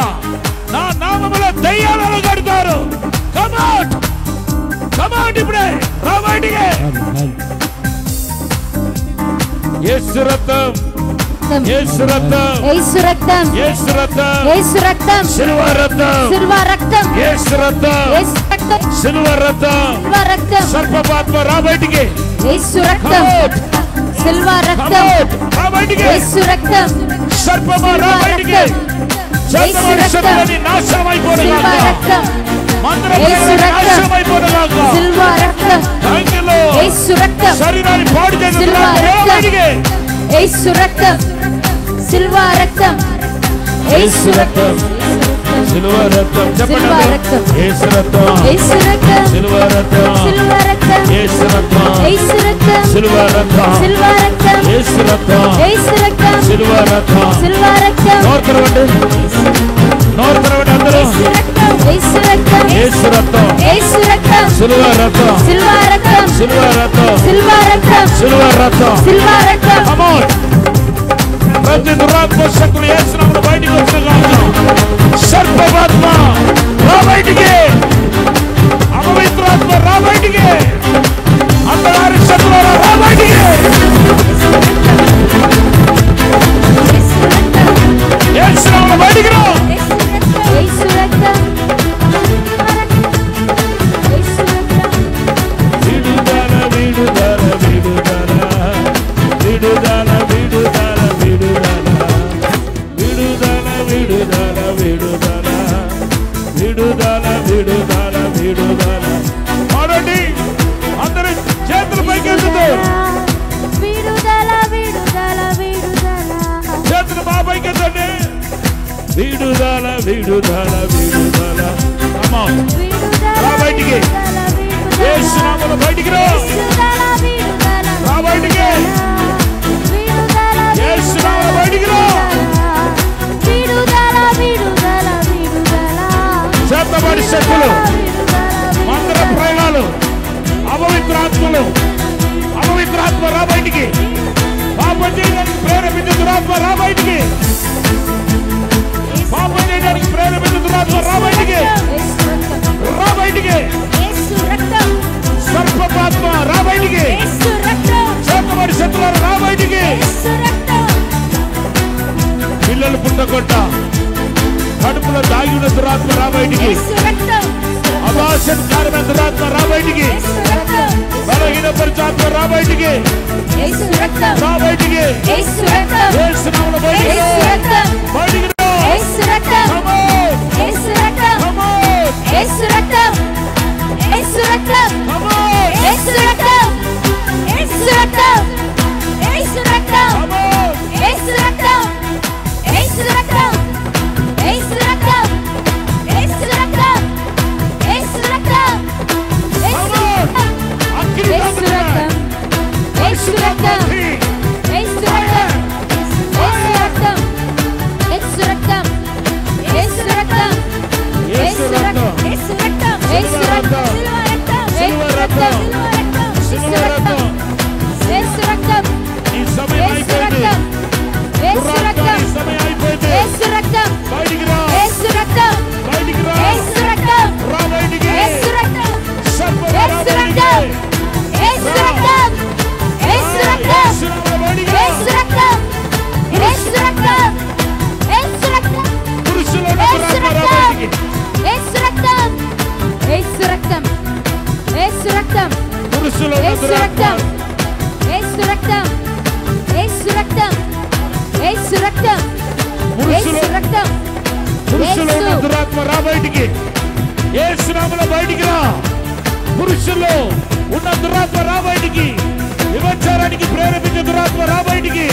నా నామముల దయ్యాలు వెళ్ళగొడతారు. కమాట్ కమాట్ ఇప్పుడే రా బయటికి. యేసు రక్తం, యేసు రక్తం, యేసు రక్తం, యేసు రక్తం, యేసు రక్తం, సిలువ రక్తం, సిల్వ రక్తం, యేసు రక్తం, యేసు రక్తం, సిలువ రక్తం, సిల్వ రక్తం, సర్పపాత్మ రా బయటికి. యేసు రక్తం, సిల్వ రక్తం, రా బయటికి. యేసు రక్తం, సర్పమా రా బయటికి. శాతవాడి శత్రువులని నాశనం అయిపోనుగాక. సిల్వ రక్తం, మందిరం యేసు రక్తం, నాశనం అయిపోనుగాక. సిల్వ రక్తం, థాంక్యూ. యేసు రక్తం, శరీరాన్ని పాడు చేసిన సిల్వ రా రక్తం, బయటికి. యేసు రక్తం, సిల్వ రక్తం, యేసు రక్తం, సిలువ రక్తం సిల్వ చెప్పండి. రక్తం, యేసు రక్తం, యేసు రక్తం, సిలువ రక్తం, సిల్వ రక్తం, యేసు రక్తం, యేసు రక్తం, సిలువ రక్తం, సిల్వ రక్తం, యేసు రక్తం, యేసు రక్తం, సిలువ రక్తం. సిల్వ రక్తం, నోరు తెరవండి, నోరు తెరవండి అందరూ. యేసు రక్తం, యేసు రక్తం, యేసు రక్తం, సిలువ రక్తం, సిల్వ రక్తం, సిలువ రక్తం, సిల్వ రక్తం, సిలువ రక్తం. సిల్వ రక్తం, Come on. ప్రతి దురాత్మ శక్తులు యేసు నామములో బయటికి వచ్చినగాక. సర్పపాత్మ రా బయటికి. అపవిత్రాత్మ రా బయటికి. అంధకార శక్తులారా రా బయటికి. యేసు నామములో బయటికి రా. యేసు రక్తం, యేసు రక్తం, విడుదల విడుదల విడుదల విడుదల విడుదల విడుదల విడుదల విడుదల విడుదల విడుదల విడుదల. ఆడండి అందరూ చేతులు పైకెత్తుతూ విడుదల, విడుదల, విడుదల, చేతులు మా పైకెత్తండి. విడుదల విడుదల విడుదల. Come on. రా బయటికి. యేసు నామములో బయటికి రా. రా బయటికి. యేసు నామములో బయటికి రా. చేతబడి శక్తులు, మందిర ప్రయోగాలు, అపవిత్రాత్మలు, అపవిత్రాత్మ రా బయటికి. పాపం చేయడానికి ప్రేరేపించే దురాత్మ రా బయటికి. పాపం చేయడానికి ప్రేరేపించే దురాత్మ రా బయటికి. రా బయటికి. సర్పపాత్మ రా బయటికి. చేతబడి శత్రువులు రా బయటికి. పిల్లలు పుట్టకొట్ట కడుపులో దాగి ఉన్న దురాత్మ రా బయటికి. అభాషణకారమైన దురాత్మ రా బయటికి. బలహీనపరిచాత్మ రా బయటికి. రా బయటికి. యేసు నామములో బయటికి రా. బయటికి రా. Come on. Come on. Come on. Come on. Come on. అగ్ని తాకుతున్నాయి. పరిశుద్ధాత్మ యేసు రక్తం, సిలువ రక్తం, సిలువ రక్తం, సిలువ రక్తం. ఈ సమయం అయిపోయింది. దురాత్మ ఈ సమయం అయిపోయింది. బయటికి రా. బయటికి రా. రా బయటికి. సర్పం రా బయటికి. యేసు నామములో బయటికి రా. పురుషులు ఉన్న దురాత్మ రా బయటికి. పురుషులు ఉన్న దురాత్మ. పురుషులు ఉన్న దురాత్మ రా బయటికి. యేసు నామములో బయటికి రా. పురుషుల్లో ఉన్న దురాత్మ రా బయటికి. విభచారానికి ప్రేరేపించే దురాత్మ రా బయటికి.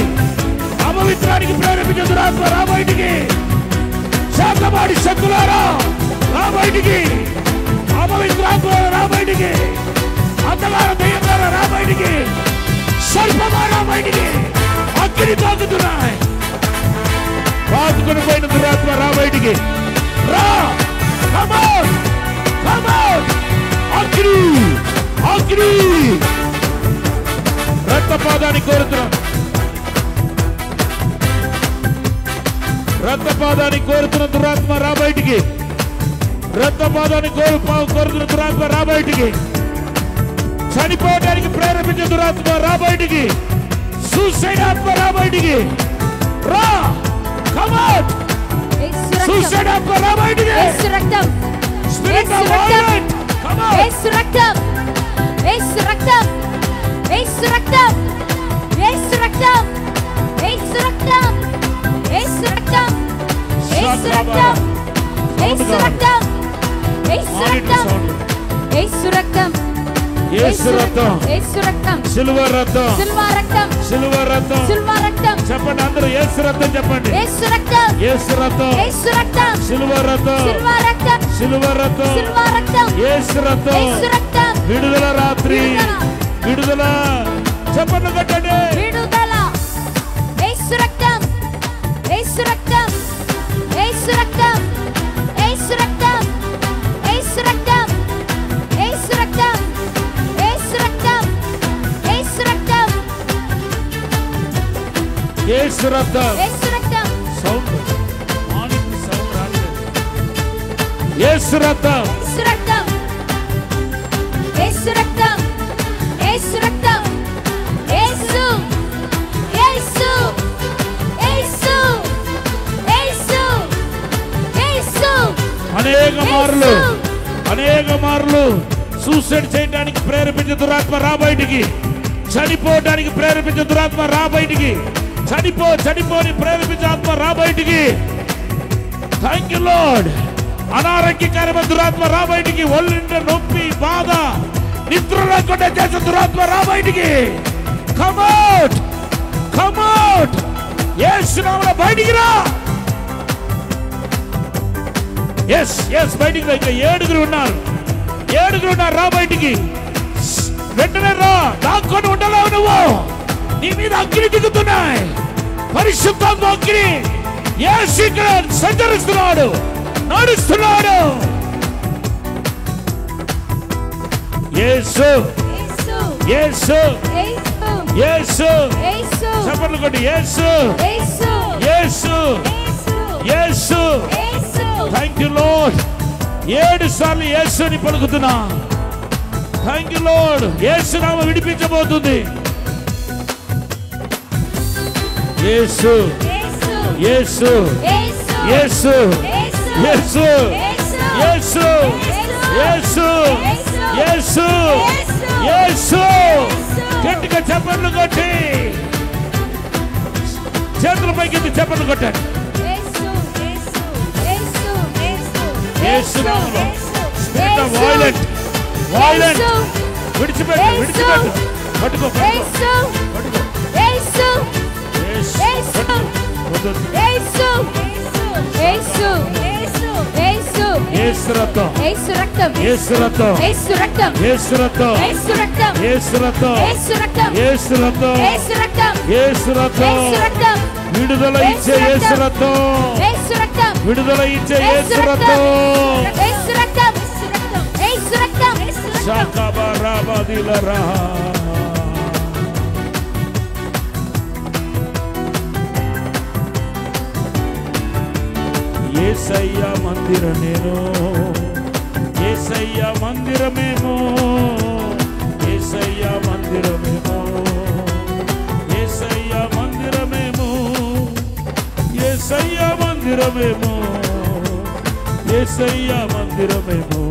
అపవిత్రానికి ప్రేరేపించే దురాత్మ రా బయటికి. శాతవాడి శక్తులారా రా బయటికి. అపవిత్రాత్మ రా బయటికి. అంధకార దయ్యాలారా రా బయటికి. బయటికి రా. Come out, come out. అగ్ని, అగ్ని. రక్తపాతాన్ని కోరుతున్నాం, రక్తపాతాన్ని కోరుతున్న దురాత్మ రా బయటికి. రక్తపాతాన్ని కోరుతున్న దురాత్మ రా బయటికి. చనిపోవడానికి ప్రేరేపించే దురాత్మ రా బయటికి. సూసైడ్ ఆత్మ రా బయటికి రా. Come out. సూసైడ్ ఆత్మ రా బయటికి. యేసు రక్తం, spirit of violence come out. Yesu రక్తం, యేసు రక్తం, యేసు రక్తం, యేసు రక్తం, యేసు రక్తం, యేసు రక్తం, యేసు రక్తం, యేసు రక్తం, యేసు రక్తం, యేసు రక్తం, యేసు రక్తం, యేసు రక్తం, సిలువ రక్తం, సిలువ రక్తం, సిలువ రక్తం. సిలువ రక్తం. చెప్పండి అందరూ, యేసు రక్తం చెప్పండి. యేసు రక్తం, యేసు రక్తం, యేసు రక్తం, సిలువ రక్తం, సిలువ రక్తం, సిలువ రక్తం, సిలువ రక్తం, యేసు రక్తం. యేసు రక్తం. విడుదల రాత్రి, విడుదల. చెప్పండి కట్టండి. విడుదల. యేసు రక్తం, యేసు రక్తం, యేసు రక్తం, యేసు రక్తం, యేసు రక్తం, యేసు రక్తం, యేసు రక్తం, యేసు రక్తం, యేసు రక్తం. యేసు రక్తం. సౌండ్ మార్నింగ్ సౌండ్ రాలేదు. యేసు రక్తం, యేసు రక్తం, యేసు రక్తం, యేసు రక్తం, యేసు, యేసు, యేసు, యేసు, యేసు. అనేక మార్లు సూసైడ్ చేయడానికి ప్రేరేపించే దురాత్మ రా బయటికి. చనిపోవడానికి ప్రేరేపించే దురాత్మ రా బయటికి. చనిపోని ప్రేరేపించే ఆత్మ రా బయటికి. Thank you lord. అనారోగ్యకరమైన దురాత్మ రా బయటికి. ఒళ్ళింట నొప్పి, బాధ, నిద్ర లేకుండా చేసే దురాత్మ రా బయటికి. Come out, come out. Yesu నామములో బయటికి రా. ఎస్ ఎస్ బయటికి రా. ఇంకా ఏడుగురు ఉన్నారు రా బయటికి. వెంటనే రా. దాక్కొని ఉండలేవు నువ్వు. నీ మీద అగ్ని దిగుతున్నాయి. పరిశుద్ధాత్మ అగ్ని. యేసు ఇక్కడ సంచరిస్తున్నాడు, నడుస్తున్నాడు. యేసు, యేసు, యేసు. చప్పట్లు కొట్టి Yesu, Yesu, Yesu. Thank you Lord. 7 సార్లు యేసుని పలుకుతున్నా. Thank you Lord. యేసు నామం విడిపించబోతుంది. యేసు, యేసు, యేసు, యేసు, యేసు, యేసు, యేసు, యేసు. గట్టిగా చప్పట్లు కొట్టి, చేతుల పైకి చప్పట్లు కొట్టండి. యేసు నామములో స్పిరిట్ ఆఫ్ వైలెంట్, వైలెంట్ విడిచిపెట్టు, విడిచిపెట్టు. పట్టుకో, పట్టుకో, పట్టుకో. యేసు, యేసు, యేసు, యేసు, యేసు, యేసు రక్తం, యేసు రక్తం, యేసు రక్తం, యేసు రక్తం, యేసు రక్తం, యేసు రక్తం, యేసు రక్తం, యేసు రక్తం, యేసు రక్తం, యేసు రక్తం, యేసు రక్తం. యేసు రక్తం, విడుదల ఇచ్చే యేసు రక్తం, యేసు రక్తం, విడుదల ఇచ్చే యేసు రక్తం. యేసు రక్తం, యేసు రక్తం, శాకాబారాబాదిలరా. యేసయ్య మందిరం నేను, యేసయ్య మందిరమేమో, యేసయ్య మందిరమేమో, యేసయ్య మందిరమేమో, యేసయ్య మందిరమేమో, యేసయ్య మందిరమేమో,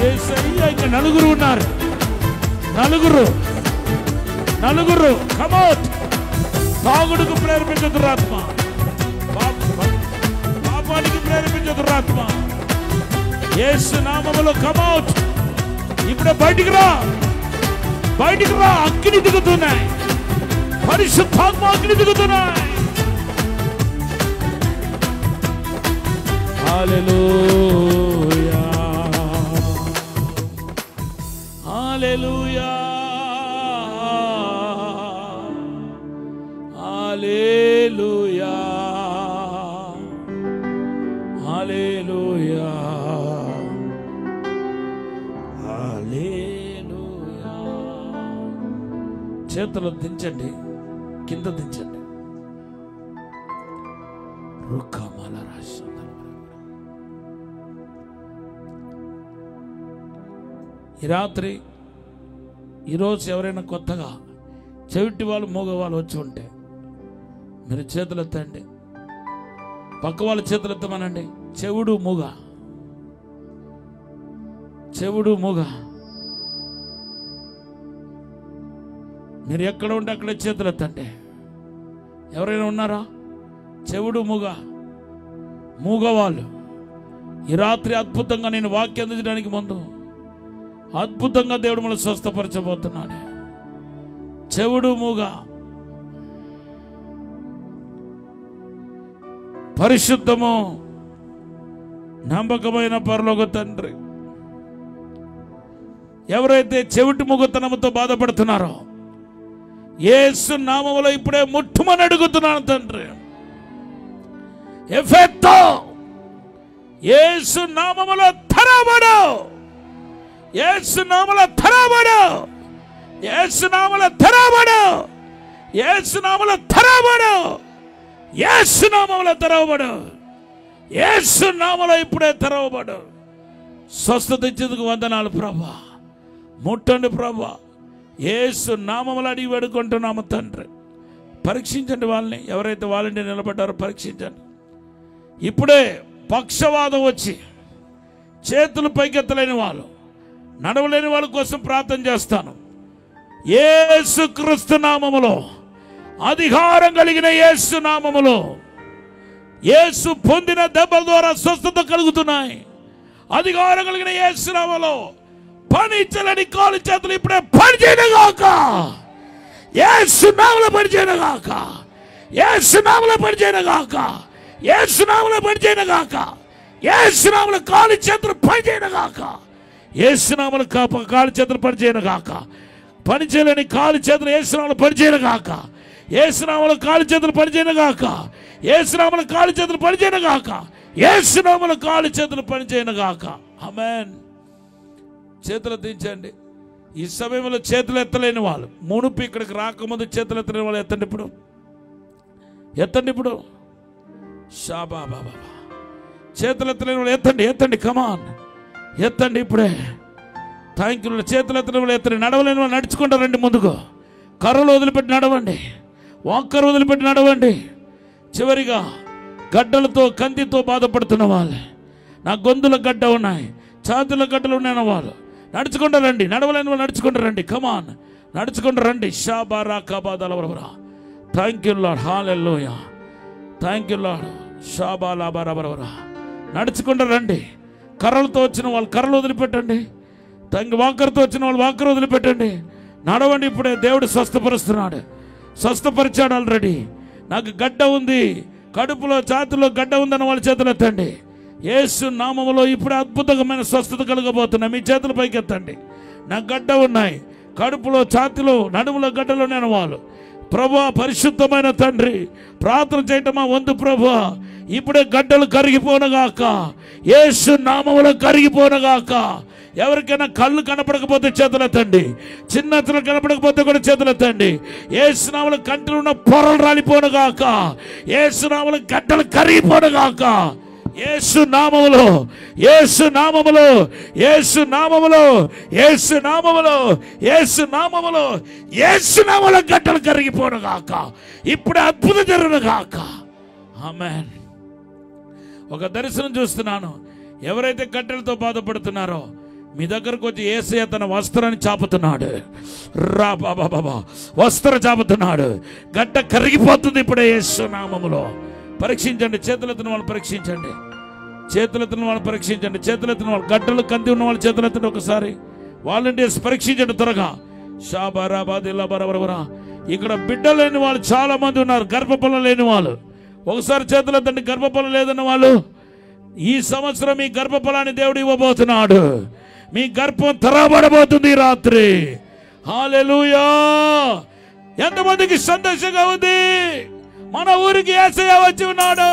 యేసయ్య. ఇంకా నలుగురు ఉన్నారు, నలుగురు. Come out. తాగుడుకు ప్రేరేపించే దురాత్మ, పాపానికి ప్రేరేపించే దురాత్మ, యేసు నామములో కమ్ అవుట్. ఇప్పుడే బయటికి రా, బయటికి రా. అగ్ని దిగుతున్నాయి, పరిశుద్ధాత్మ అగ్ని దిగుతున్నాయి. హల్లెలూయా, హల్లెలూయా, హల్లెలూయా. హల్లెలూయా. చేతులు దించండి, కింద దించండి. రుక్కమాల రాశి. ఈ రాత్రి ఈరోజు ఎవరైనా కొత్తగా చెవిటి వాళ్ళు మూగవాళ్ళు వచ్చి ఉంటే మీరు చేతులు ఎత్తండి. పక్క వాళ్ళ చేతులు ఎత్తమనండి. చెవుడు మూగ, చెవుడు మూగ. మీరు ఎక్కడ ఉంటే అక్కడే చేతులు ఎత్తండి. ఎవరైనా ఉన్నారా? చెవుడు మూగ, మూగవాళ్ళు ఈ రాత్రి అద్భుతంగా నేను వాక్యం అందించడానికి ముందు అద్భుతంగా దేవుడు మనం స్వస్థపరచబోతున్నాడు. చెవుడు మూగ, పరిశుద్ధము నమ్మకమైన పరలోక తండ్రి, ఎవరైతే చెవిటి మూగతనంతో బాధపడుతున్నారో యేసు నామములో ఇప్పుడే ముట్టుమని అడుగుతున్నాను తండ్రి. ఎఫెత్తో యేసు నామములో తెరవబడు, యేసు నామములో తెరవబడు, యేసు నామములో తెరవబడు, యేసు నామములో తెరవబడు, యేసు నామములో తెరవబడు, యేసు నామములో ఇప్పుడే తెరవబడు. స్వస్థత ఇచ్చేందుకు వందనాలు ప్రభువా. ముట్టండి ప్రభువా. యేసు నామములో అడిగి వేడుకుంటున్నాము తండ్రి. పరీక్షించండి వాళ్ళని, ఎవరైతే వాలంటీర్ నిలబడ్డారో పరీక్షించండి. ఇప్పుడే పక్షవాదం వచ్చి చేతులు పైకెత్తలేని వాళ్ళు, నడవలేని వాళ్ళ కోసం ప్రార్థన చేస్తాను. యేసుక్రీస్తు నామములో, అధికారం కలిగిన యేసు నామములో, యేసు పొందిన దెబ్బల ద్వారా స్వస్థత కలుగుతున్నాయి. అధికారం కలిగిన యేసు నామములో పనిచ్చలేని కాలు చేతులు ఇప్పుడే పనిచేయనుగాక. యేసు నామములో పనిచేయనుగాక. యేసు నామములో పనిచేయనుగాక. యేసు నామములో పనిచేయనుగాక. యేసు నామములో కాలు చేతులు పనిచేయనుగాక. యేసు నామములో కాలు చేతులు పనిచేయనుగాక. పనిచేయలేని కాలు చేతులు యేసు నామములో పనిచేయనుగాక. యేసు నామములో కాలు చేతులు పనిచేయనుగాక. యేసు నామములో కాలు చేతులు పనిచేయనుగాక. యేసు నామములో కాలు చేతులు పనిచేయనుగాక. ఆమేన్. చేతులు దించండి. ఈ సమయంలో చేతులు ఎత్తలేని వాళ్ళు, మునుపు ఇక్కడికి రాకముందు చేతులు ఎత్తలేని వాళ్ళు ఎత్తండి ఇప్పుడు, ఎత్తండి ఇప్పుడు. షాబా బాబా. చేతులు ఎత్తలేని వాళ్ళు ఎత్తండి, ఎత్తండి, కమాన్ ఎత్తండి ఇప్పుడే. Thank you. చేతులు ఎత్తలేని వాళ్ళు ఎత్తండి. నడవలేని వాళ్ళు నడుచుకుంటారు, రండి ముందుకు. కర్రలు వదిలిపెట్టి నడవండి, వాక్కరు వదిలిపెట్టి నడవండి. చివరిగా గడ్డలతో కందితో బాధపడుతున్న వాళ్ళు, నా గొంతుల గడ్డ ఉన్నాయి, ఛాతీల గడ్డలు ఉన్నాయన్న వాళ్ళు నడుచుకుంటారండి. నడవలేని వాళ్ళు నడుచుకుంటారండి, కమాన్ నడుచుకుంటారండి. షాబారా కబాదలవరవరా. Thank you Lord. హల్లెలూయా. Thank you Lord. షాబాలాబరవరా. నడుచుకుంటారండి. కర్రలతో వచ్చిన వాళ్ళు కర్రలు వదిలిపెట్టండి. వాకర్తో వచ్చిన వాళ్ళు వాకర్ వదిలిపెట్టండి. నడవండి. ఇప్పుడే దేవుడు స్వస్థపరుస్తున్నాడు, స్వస్థపరిచాడు ఆల్రెడీ. నాకు గడ్డ ఉంది, కడుపులో ఛాతీలో గడ్డ ఉందన్న వాళ్ళ చేతులు ఎత్తండి. యేసు నామములో ఇప్పుడు అద్భుతమైన స్వస్థత కలగబోతున్నాయి. మీ చేతులు పైకి ఎత్తండి. నాకు గడ్డ ఉన్నాయి, కడుపులో ఛాతీలో నడుములో గడ్డలు ఉన్నాయన్న వాళ్ళు, ప్రభువా పరిశుద్ధమైన తండ్రి ప్రార్థన చేయటం మా వంతు ప్రభువా. ఇప్పుడే గడ్డలు కరిగిపోనగాక, యేసు నామములో కరిగిపోనగాక. ఎవరికైనా కళ్ళు కనపడకపోతే చేతులెత్తండి, చిన్నతలు కనపడకపోతే కూడా చేతులెత్తండి. యేసు నామములో కంటిలో ఉన్న పొరలు రాలిపోనగాక, యేసు నామములో గడ్డలు కరిగిపోనగాక. యేసు నామములో, యేసు నామములో, యేసు నామములో, యేసు నామములో, యేసు నామములో, యేసు నామములో గడ్డలు కరిగిపోనగాక. ఇప్పుడే అద్భుతం జరుగునగాక. ఆమేన్. ఒక దర్శనం చూస్తున్నాను. ఎవరైతే గడ్డలతో బాధపడుతున్నారో మీ దగ్గరకు వచ్చి యేసయ్య తన వస్త్రాన్ని చాపుతున్నాడు. రా బాబా బాబా, వస్త్రం చాపుతున్నాడు. గడ్డ కరిగిపోతుంది ఇప్పుడే యేసు నామములో. పరీక్షించండి. చేతులెత్తిన వాళ్ళు పరీక్షించండి. చేతులెత్తిన వాళ్ళు పరీక్షించండి. చేతులెత్తిన వాళ్ళు, గడ్డలు కంది ఉన్న వాళ్ళు చేతులెత్తండి ఒకసారి. వాలంటీర్స్ పరీక్షించండి త్వరగా. షాబారాబాదిల్లా బరబరబరా. ఇక్కడ బిడ్డలు లేని వాళ్ళు చాలా మంది ఉన్నారు, గర్భఫలం లేని వాళ్ళు. ఒకసారి చేతులెత్తండి. గర్భఫలం లేదన్న వాళ్ళు, ఈ సంవత్సరం మీ గర్భఫలాన్ని దేవుడు ఇవ్వబోతున్నాడు. మీ గర్భం తెరవబడబోతుంది ఈ రాత్రి. హల్లెలూయా. ఎంతమందికి సంతోషంగా ఉంది? మన ఊరికి యేసయ్య వచ్చి ఉన్నాడు.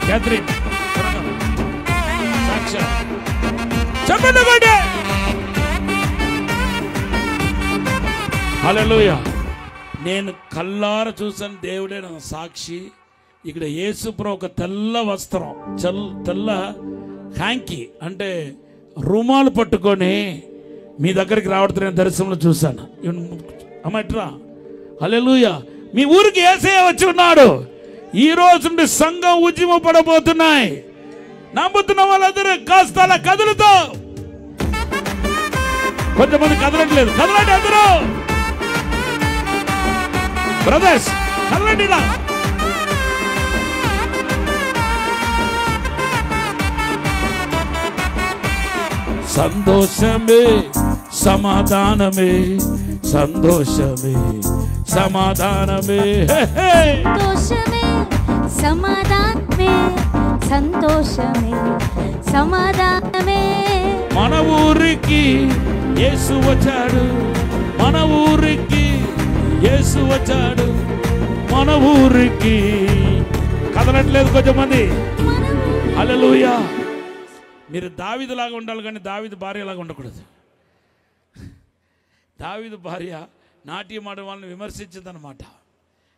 క్యాథరిన్ సాక్ష్యం చెప్పండి కొట్టే. హల్లెలూయా. నేను కల్లార చూసాను, దేవుడే నా సాక్షి. ఇక్కడ యేసుప్రభు ఒక తెల్ల వస్త్రం, తెల్ల హ్యాంకీ అంటే రుమాలు పట్టుకొని మీ దగ్గరికి రావడం నేను దర్శనంలో చూశాను. అమ్మట్రా. హల్లెలూయా. మీ ఊరికి యేసయ్య వచ్చి ఉన్నాడు. ఈ రోజు నుండి సంఘం ఉద్యమపడబోతున్నాయి. నమ్ముతున్న వాళ్ళందరూ కాస్త అలా కదులుతో. కొంతమంది కదలట్లేదు, కదలండి అందరూ. బ్రదర్స్ కదలండి ఇలా. సంతోషమే సమాధానమే, సంతోషమే సమాధానమే, సంతోషమే సమాధానమే, సంతోషమే సమాధానమే. మన ఊరికి యేసు వచ్చాడు, మన ఊరికి యేసు వచ్చాడు, మన ఊరికి. కదలట్లేదు కొంచెంమంది. హల్లెలూయా. మీరు దావీదులాగా ఉండాలి కానీ దావీదు భార్యలాగా ఉండకూడదు. దావీదు భార్య నాట్యం ఆడే వాళ్ళని విమర్శించిందనమాట.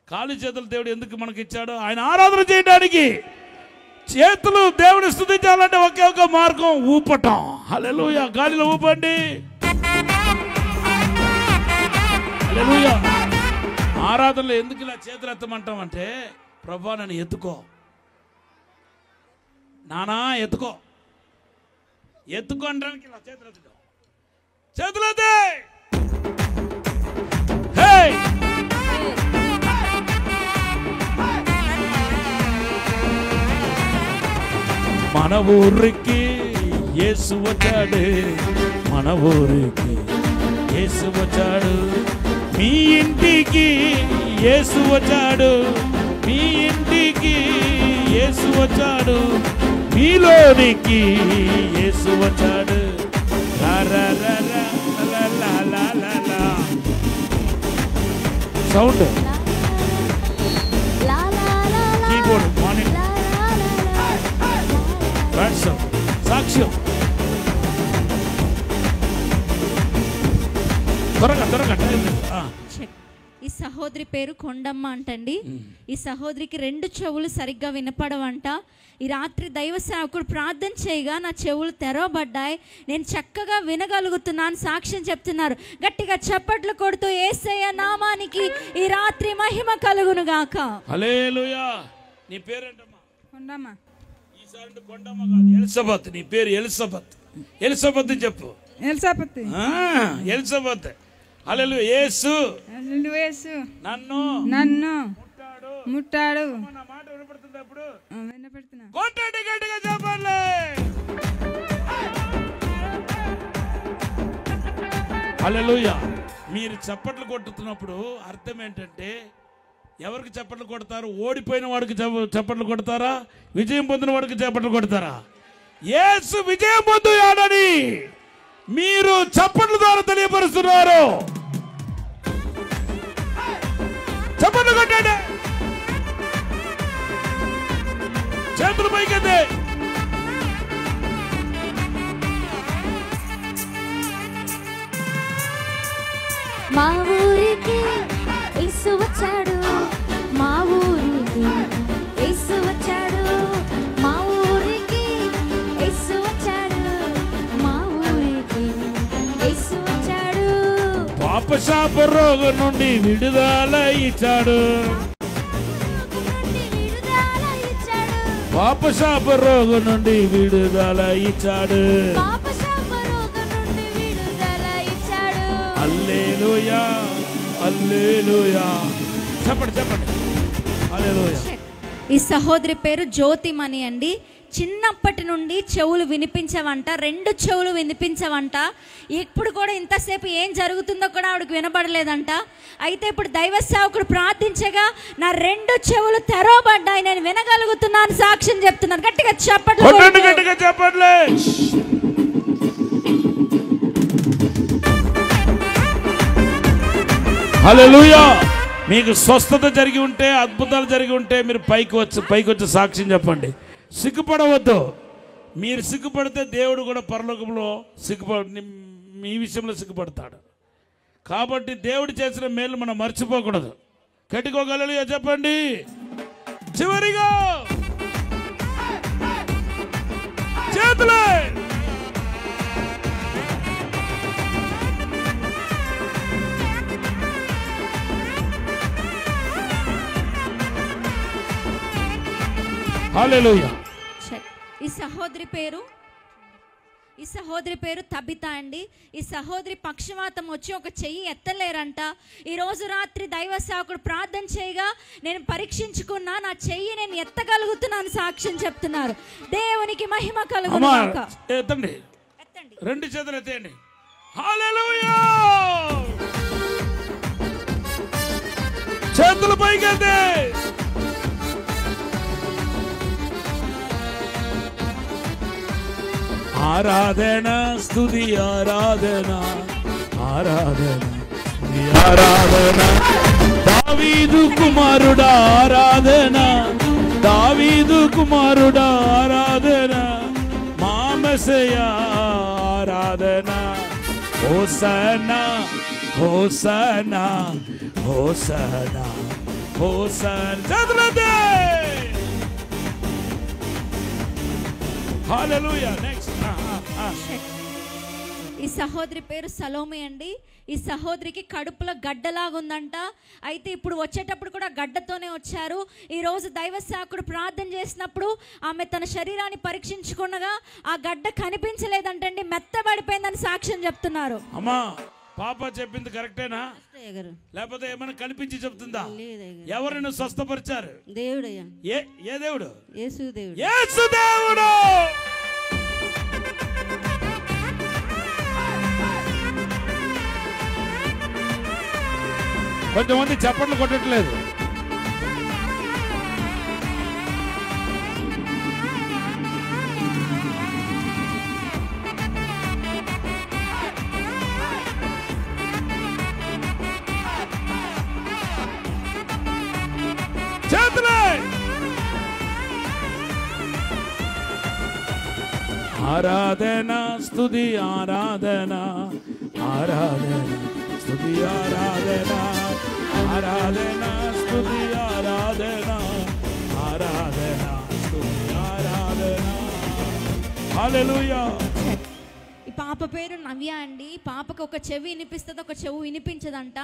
కాలు చేతులు దేవుడు ఎందుకు మనకి ఇచ్చాడు? ఆయన ఆరాధన చేయడానికి. చేతులు దేవుని స్తుతించాలంటే ఒకే ఒక మార్గం, ఊపటం. హల్లెలూయా. గాలిలో ఊపండి. హల్లెలూయా. ఆరాధనలో ఎందుకు ఇలా చేతులు ఎత్తమంటామంటే, ప్రభువా నన్ను ఎత్తుకో, నానా ఎత్తుకో, ఎత్తుకో అనడానికి ఇలా చేతులు ఎత్తడం. చేతులు ఎత్తే. మన ఊరికి యేసు వచ్చాడు, మన ఊరికి యేసు వచ్చాడు, మీ ఇంటికి యేసు వచ్చాడు, మీ ఇంటికి యేసు వచ్చాడు, మీలోనికి యేసు వచ్చాడు. సౌండ్ కీబోర్డ్ మానిటర్ వాట్సాప్ సాక్ష్యం. త్వరగా త్వరగా. ఈ సహోదరి పేరు కొండమ్మ అంటండి. ఈ సహోదరికి 2 చెవులు సరిగ్గా వినపడవంట. ఈ రాత్రి దైవ సేవకుడు ప్రార్థన చేయగా నా చెవులు తెరవబడ్డాయి, నేను చక్కగా వినగలుగుతున్నాను సాక్ష్యం చెప్తున్నారు. గట్టిగా చప్పట్లు కొడుతూ యేసయ్య నామానికి ఈ రాత్రి మహిమ కలుగును గాక. హల్లెలూయా. నీ పేరేంటమ్మా? కొండమ్మ. ఈసారి కొండమ్మ కాదు, ఎలిజబెత్. నీ పేరు ఎలిజబెత్. ఎలిజబెత్ చెప్పు. ఎలిజబెత్. ఎలిజబెత్. హల్లెలూయా. యేసు నన్ను నన్ను ముట్టాడు. నా మాట వినపడుతుంది. అప్పుడు వినపడుతున్నా. కొట్టండి గట్టిగా చెప్పండి. హల్లెలూయా. మీరు చప్పట్లు కొట్టుతున్నప్పుడు అర్థం ఏంటంటే, ఎవరికి చప్పట్లు కొడతారు? ఓడిపోయిన వాడికి చప్పట్లు కొడతారా? విజయం పొందిన వాడికి చప్పట్లు కొడతారా? యేసు విజయం పొందుయాడని మీరు చప్పట్ల ద్వారా తెలియపరుస్తున్నారు. చప్పట్లు కొట్టండి. చేతులు పైకెత్తే. మా ఊరికి యేసు వచ్చాడు, మా ఊరికి యేసు వచ్చాడు, మా ఊరికి యేసు వచ్చాడు, మా ఊరికి యేసు వచ్చాడు. పాపశాప రోగం నుండి విడుదల ఇచ్చాడు, పాపశాప రోగం నుండి విడుదల ఇచ్చాడు. హల్లెలూయా. హల్లెలూయా. చెప్పండి చెప్పండి. హల్లెలూయా. ఈ సహోదరి పేరు జ్యోతిమణి అండి. చిన్నప్పటి నుండి చెవులు వినిపించవంట, 2 చెవులు వినిపించవంట. ఇప్పుడు కూడా ఇంతసేపు ఏం జరుగుతుందో కూడా ఆవిడకి వినబడలేదంట. అయితే ఇప్పుడు దైవ సేవకుడు ప్రార్థించగా నా 2 చెవులు తెరవబడ్డాయి, నేను వినగలుగుతున్నాను సాక్ష్యం చెప్తున్నాను. గట్టిగా చెప్పండి. గట్టిగా చెప్పండి. హల్లెలూయా. మీకు స్వస్థత జరిగి ఉంటే, అద్భుతాలు జరిగి ఉంటే మీరు పైకి వచ్చి సాక్ష్యం చెప్పండి. సిగ్గుపడవద్దు. మీరు సిగ్గుపడితే దేవుడు కూడా పరలోకంలో మీ విషయంలో సిగ్గుపడతాడు. కాబట్టి దేవుడు చేసిన మేలు మనం మర్చిపోకూడదు. కట్టుకోగలరు చెప్పండి. చివరిగా చేతులే. హల్లెలూయా. ఈ సహోదరి పేరు తబిత అండి. ఈ సహోదరి పక్షవాతం వచ్చి ఒక చెయ్యి ఎత్తలేరంట. ఈ రోజు రాత్రి దైవ సేవకుడు ప్రార్థన చేయగా నేను పరీక్షించుకున్నా, నా చెయ్యి నేను ఎత్తగలుగుతున్నాను సాక్ష్యం చెప్తున్నారు. దేవునికి మహిమ కలుగును గాక. ఎత్తండి, రెండు చేతులు ఎత్తేయండి. హల్లెలూయా. చేతులు పైకెత్తే. ఆరాధన స్తుతి ఆరాధన ఆరాధన స్తుతి ఆరాధన. దావీదు కుమారుడా ఆరాధన, దావీదు కుమారుడా ఆరాధన, మా మెస్సయా ఆరాధన. హోసన్నా హోసన్నా హోసన్నా హోసన్నా. హల్లెలూయా. నెక్స్ట్ ఈ సహోదరి పేరు సలోమి అండి. ఈ సహోదరికి కడుపులో గడ్డలాగుందంట. అయితే ఇప్పుడు వచ్చేటప్పుడు కూడా గడ్డతోనే వచ్చారు. ఈ రోజు దైవ సేవకుడు ప్రార్థన చేసినప్పుడు ఆమె తన శరీరాన్ని పరీక్షించుకున్నగా ఆ గడ్డ కనిపించలేదంటండి, మెత్తబడిపోయిందని సాక్ష్యం చెప్తున్నారు. అమ్మా, పాప చెప్పింది కరెక్టేనా లేకపోతే ఏమైనా కనిపించి చెప్తుందా? ఎవరిని స్వస్థపరిచారు? దేవుడయ్యా. ఏ దేవుడు? యేసు దేవుడు. యేసు దేవుడు. కొంతమంది చప్పట్లు కొట్టట్లేదు. ఆరాధన స్తుతి ఆరాధన ఆరాధన స్తుతి ఆరాధన ఆరాధన స్తుతి ఆరాధన ఆరాధన స్తుతి ఆరాధన. హల్లెలూయా. ఈ పాప పేరు నవ్య అండి. పాపకు ఒక చెవి వినిపిస్తుంది, ఒక చెవు వినిపించదంట.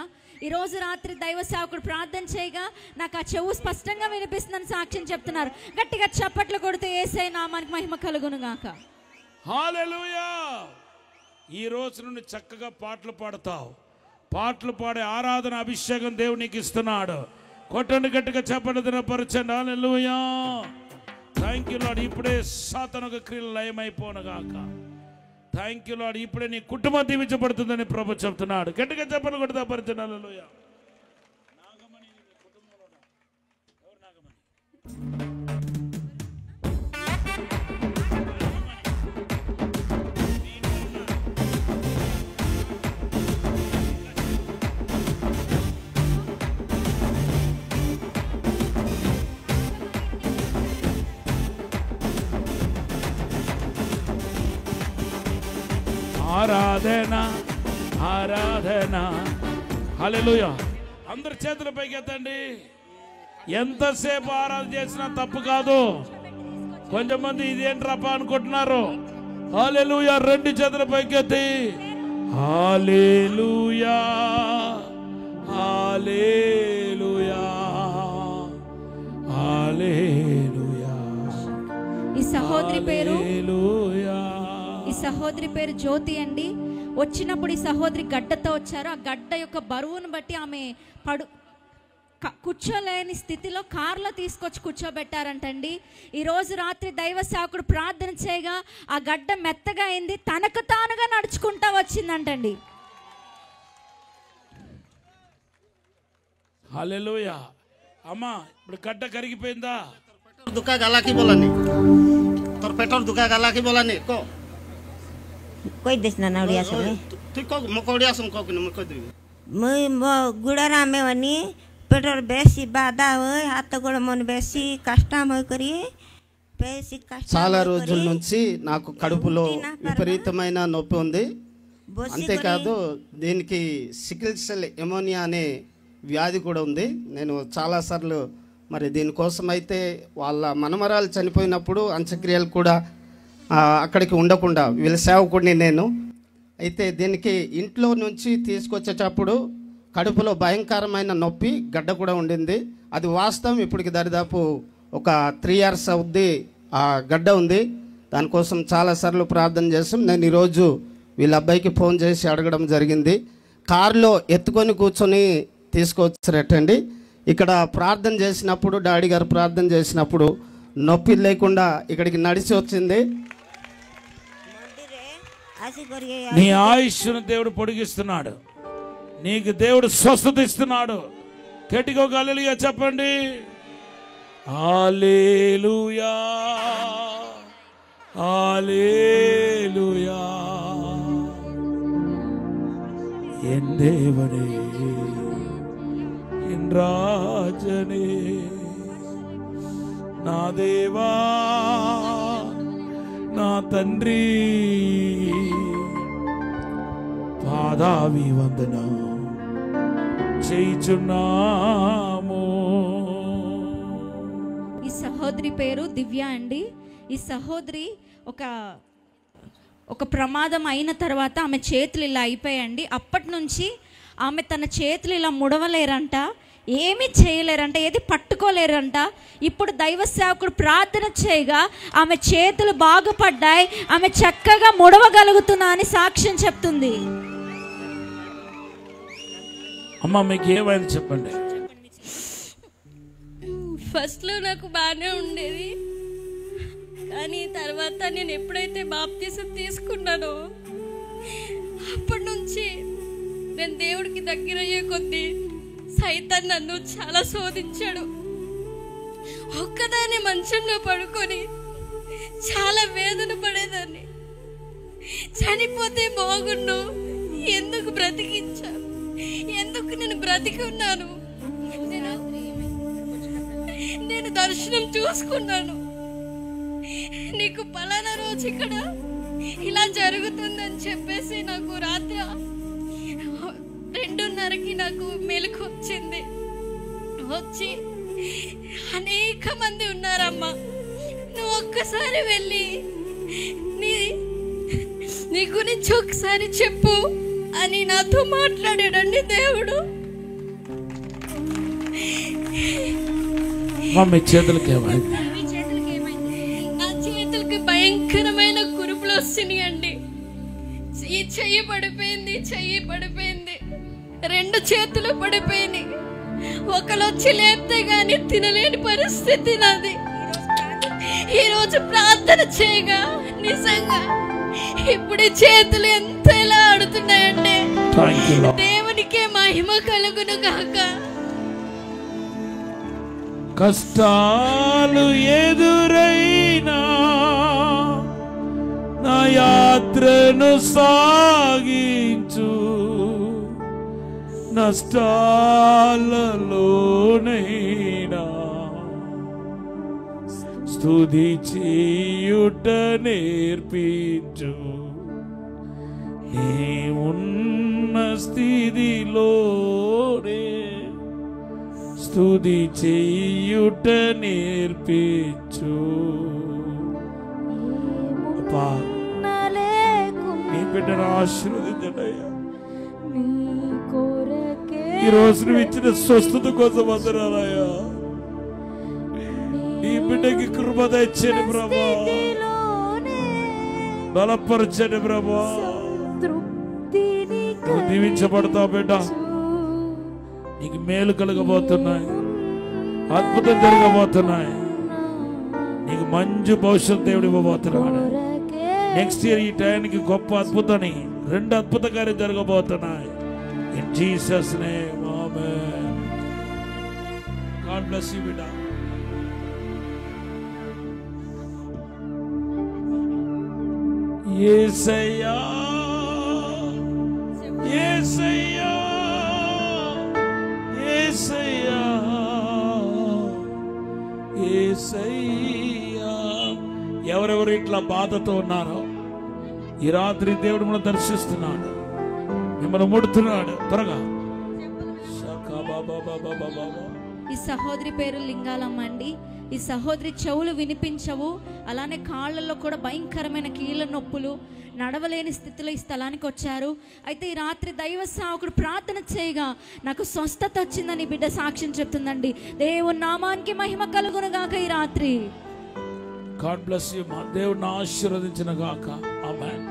ఈ రోజు రాత్రి దైవ సేవకుడు ప్రార్థన చేయగా నాకు ఆ చెవు స్పష్టంగా వినిపిస్తుందని సాక్ష్యం చెప్తున్నారు. గట్టిగా చప్పట్లు కొడితే యేసయ్య నామానికి మహిమ కలుగును గాక. హల్లెలూయా. ఈ రోజు నుండి చక్కగా పాటలు పాడతావు. పాటలు పాడే ఆరాధన అభిషేకం దేవుడు నీకు ఇస్తున్నాడు. కొట్టండి, గట్టిగా చప్పట్లు దినపరచండి. హల్లెలూయా. Thank you Lord. ఇప్పుడే సాతాను క్రియలు లయమైపోనుగాక. Thank you Lord. ఇప్పుడే నీ కుటుంబం దీవించబడుతుందని ప్రభు చెప్తున్నాడు. గట్టిగా చప్పట్లు కొడతా పరిచయం. హల్లెలూయా. నాగమణి కుటుంబంలో ఎవరు? నాగమణి. ఆరాధన ఆరాధన. హల్లెలూయా. అందరు చేతుల పైకి ఎత్తండి. ఎంతసేపు ఆరాధన చేసినా తప్పు కాదు. కొంతమంది ఇదేంట్రప్ప అనుకుంటున్నారు. హల్లెలూయా. రెండు చేతుల పైకి ఎత్తి హల్లెలూయా హల్లెలూయా హల్లెలూయా. ఈ సహోదరి పేరు జ్యోతి అండి. వచ్చినప్పుడు ఈ సహోదరి గడ్డతో వచ్చారు. ఆ గడ్డ యొక్క బరువును బట్టి ఆమె కూర్చోలేని స్థితిలో కారులో తీసుకొచ్చి కూర్చోబెట్టారంటండి. ఈ రోజు రాత్రి దైవ సేవకుడు ప్రార్థన చేయగా ఆ గడ్డ మెత్తగా అయింది, తనకు తానుగా నడుచుకుంటా వచ్చిందంటండి. హల్లెలూయా. అమ్మా, ఇప్పుడు గడ్డ కరిగిపోయిందా? दुका गला की बोलानी तोर पेटर दुका गला की बोलानी को कोई देश ना नाउडिया सब तू को मकोडिया सम को न मको दि मैं गुडरा में वनी पेटर बेसी बाधा होय हाथ गोड़ मन बेसी कष्ट होय करी చాలా రోజుల నుంచి నాకు కడుపులో విపరీతమైన నొప్పి ఉంది. అంతేకాదు దీనికి సికిల్ సెల్ ఎమోనియా అనే వ్యాధి కూడా ఉంది. నేను చాలాసార్లు మరి దీనికోసం అయితే వాళ్ళ మనమరాలు చనిపోయినప్పుడు అంత్యక్రియలు కూడా అక్కడికి ఉండకుండా వీళ్ళ సేవకుడిని నేను అయితే దీనికి ఇంట్లో నుంచి తీసుకొచ్చేటప్పుడు కడుపులో భయంకరమైన నొప్పి గడ్డ కూడా ఉండింది. అది వాస్తవం. ఇప్పటికి దరిదాపు ఒక 3 years అవుద్ది ఆ గడ్డ ఉంది. దానికోసం చాలాసార్లు ప్రార్థన చేస్తాం. నేను ఈరోజు వీళ్ళ అబ్బాయికి ఫోన్ చేసి అడగడం జరిగింది. కారులో ఎత్తుకొని కూర్చొని తీసుకొచ్చారటండి. ఇక్కడ ప్రార్థన చేసినప్పుడు డాడీ గారు ప్రార్థన చేసినప్పుడు నొప్పి లేకుండా ఇక్కడికి నడిచి వచ్చింది. నీ ఆయుష్ను దేవుడు పొడిగిస్తున్నాడు. నీకు దేవుడు స్వస్థత ఇస్తున్నాడు. గట్టిగా హల్లెలూయా చెప్పండి. హల్లెలూయా హల్లెలూయా. என் தேவனே என் ராஜனே నా దేవా నా తండ్రి పాదావి వందనం చేయుచున్నాము. ఈ సహోదరి పేరు దివ్య అండి. ఈ సహోదరి ఒక ప్రమాదం అయిన తర్వాత ఆమె చేతులు ఇలా అయిపోయాయండి. అప్పటి నుంచి ఆమె తన చేతులు ఇలా ముడవలేరంట, ఏమీ చేయలేరంట, ఏది పట్టుకోలేరంట. ఇప్పుడు దైవ సేవకుడు ప్రార్థన చేయగా ఆమె చేతులు బాగుపడ్డాయి, ఆమె చక్కగా ముడవగలుగుతున్నా అని సాక్ష్యం చెప్తుంది. అమ్మ మీకు ఏమైంది చెప్పండి. ఫస్ట్లో నాకు బాగానే ఉండేది, కానీ తర్వాత నేను ఎప్పుడైతే బాప్తీసం తీసుకున్నానో అప్పటి నుంచి నేను దేవుడికి దగ్గర అయ్యే కొద్దీ సైతాన్ నన్ను చాలా శోధించాడు. ఒక్కదాన్ని మంచంలో పడుకొని చాలా వేదన పడేదాన్ని. చనిపోతే బాగుండు, ఎందుకు బ్రతికించాను, ఎందుకు నేను బ్రతికి ఉన్నాను, నేను దర్శనం చూసుకున్నాను, నీకు పలానా రోజు ఇక్కడ ఇలా జరుగుతుందని చెప్పేసి నాకు రాత్రి 2:30కి నాకు మెలకు వచ్చింది. వచ్చి అనేక మంది ఉన్నారమ్మా, నువ్వు ఒక్కసారి వెళ్ళి నీ గురించి ఒకసారి చెప్పు అని నాతో మాట్లాడాడండి దేవుడు. మీ చేతులకి ఏమైంది? నా చేతులకి భయంకరమైన కురుపులు వస్తున్నాయండి. ఈ చెయ్యి పడిపోయింది, 2 చేతులు పడిపోయింది. ఒకళ్ళొచ్చి లేపితే గాని తినలేని పరిస్థితి నాది. ఈరోజు ప్రార్థన చేయగా నిజంగా ఇప్పుడు ఈ చేతులు ఎంత ఎలా ఆడుతున్నాయంటే దేవునికే మహిమ కలుగును గాక. కష్టాలు ఎదురైనా నా యాత్రను సాగించు, నష్టాలలోనైనా స్తుతి చేయుట నేర్పించు. నీ ఉన్న స్థితిలోనే స్తుతి చేయుట నేర్పించు. అప్పా నీ బిడ్డను ఆశీర్వదించండి. ఈ రోజు నువ్వు ఇచ్చిన స్వస్థత కోసం వందనాలయ్యా. ఈ బిడ్డకి కృప తెచ్చండి ప్రభా, బలపరచండి ప్రభా. నువ్వు దీవించబడతావు బిడ్డ, నీకు మేలు కలగబోతున్నాయి, అద్భుతం జరగబోతున్నాయి, నీకు మంచి భవిష్యత్తు దేవుడు ఇవ్వబోతున్నాడు. నెక్స్ట్ ఇయర్ ఈ టైంకి గొప్ప అద్భుతాన్ని 2 అద్భుత కార్యం జరగబోతున్నాయి. In Jesus' name, amen. God bless you, బిడ్డ. యేసయ్యా యేసయ్యా యేసయ్యా యేసయ్యా ఎవరెవరు ఇట్లా బాధతో ఉన్నారో ఈ రాత్రి దేవుడు మనం దర్శిస్తున్నాడు, మిమ్మల్ని ముడుతున్నాడు. త్వరగా ఈ సహోదరి పేరు లింగాలమ్మ అండి. ఈ సహోదరి చెవులు వినిపించవు, అలానే కాళ్ళల్లో కూడా భయంకరమైన కీళ్ళ నొప్పులు, నడవలేని స్థితిలో ఈ స్థలానికి వచ్చారు. అయితే ఈ రాత్రి దైవ సేవకుడు ప్రార్థన చేయగా నాకు స్వస్థత వచ్చిందని బిడ్డ సాక్ష్యం చెప్తుందండి. దేవుని నామానికి మహిమ కలుగును గాక. ఈ రాత్రి గాడ్ బ్లెస్ యు మా, దేవుడిని ఆశీర్వదించిన గాక. ఆమేన్.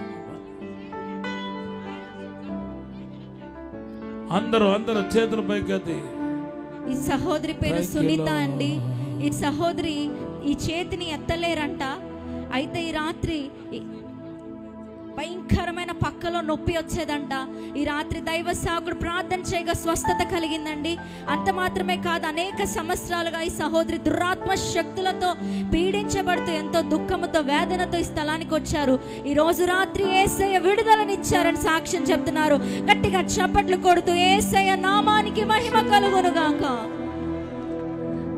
అందరూ చేతుల పైకెత్తి. ఈ సహోదరి పేరు సునీత అండి. ఈ సహోదరి ఈ చేతిని ఎత్తలేరంట. అయితే ఈ రాత్రి భయంకరమైన పక్కలో నొప్పి వచ్చేదంట. ఈ రాత్రి దైవ సేవకుడు ప్రార్థన చేయగా స్వస్థత కలిగిందండి. అంత మాత్రమే కాదు, అనేక సంవత్సరాలుగా ఈ సహోదరి దురాత్మ శక్తులతో పీడించబడుతూ ఎంతో దుఃఖముతో వేదనతో ఈ స్థలానికి వచ్చారు. ఈ రోజు రాత్రి యేసయ్య విడుదలనిచ్చారని సాక్ష్యం చెప్తున్నారు. గట్టిగా చప్పట్లు కొడుతూ యేసయ్య నామానికి మహిమ కలుగును గాక.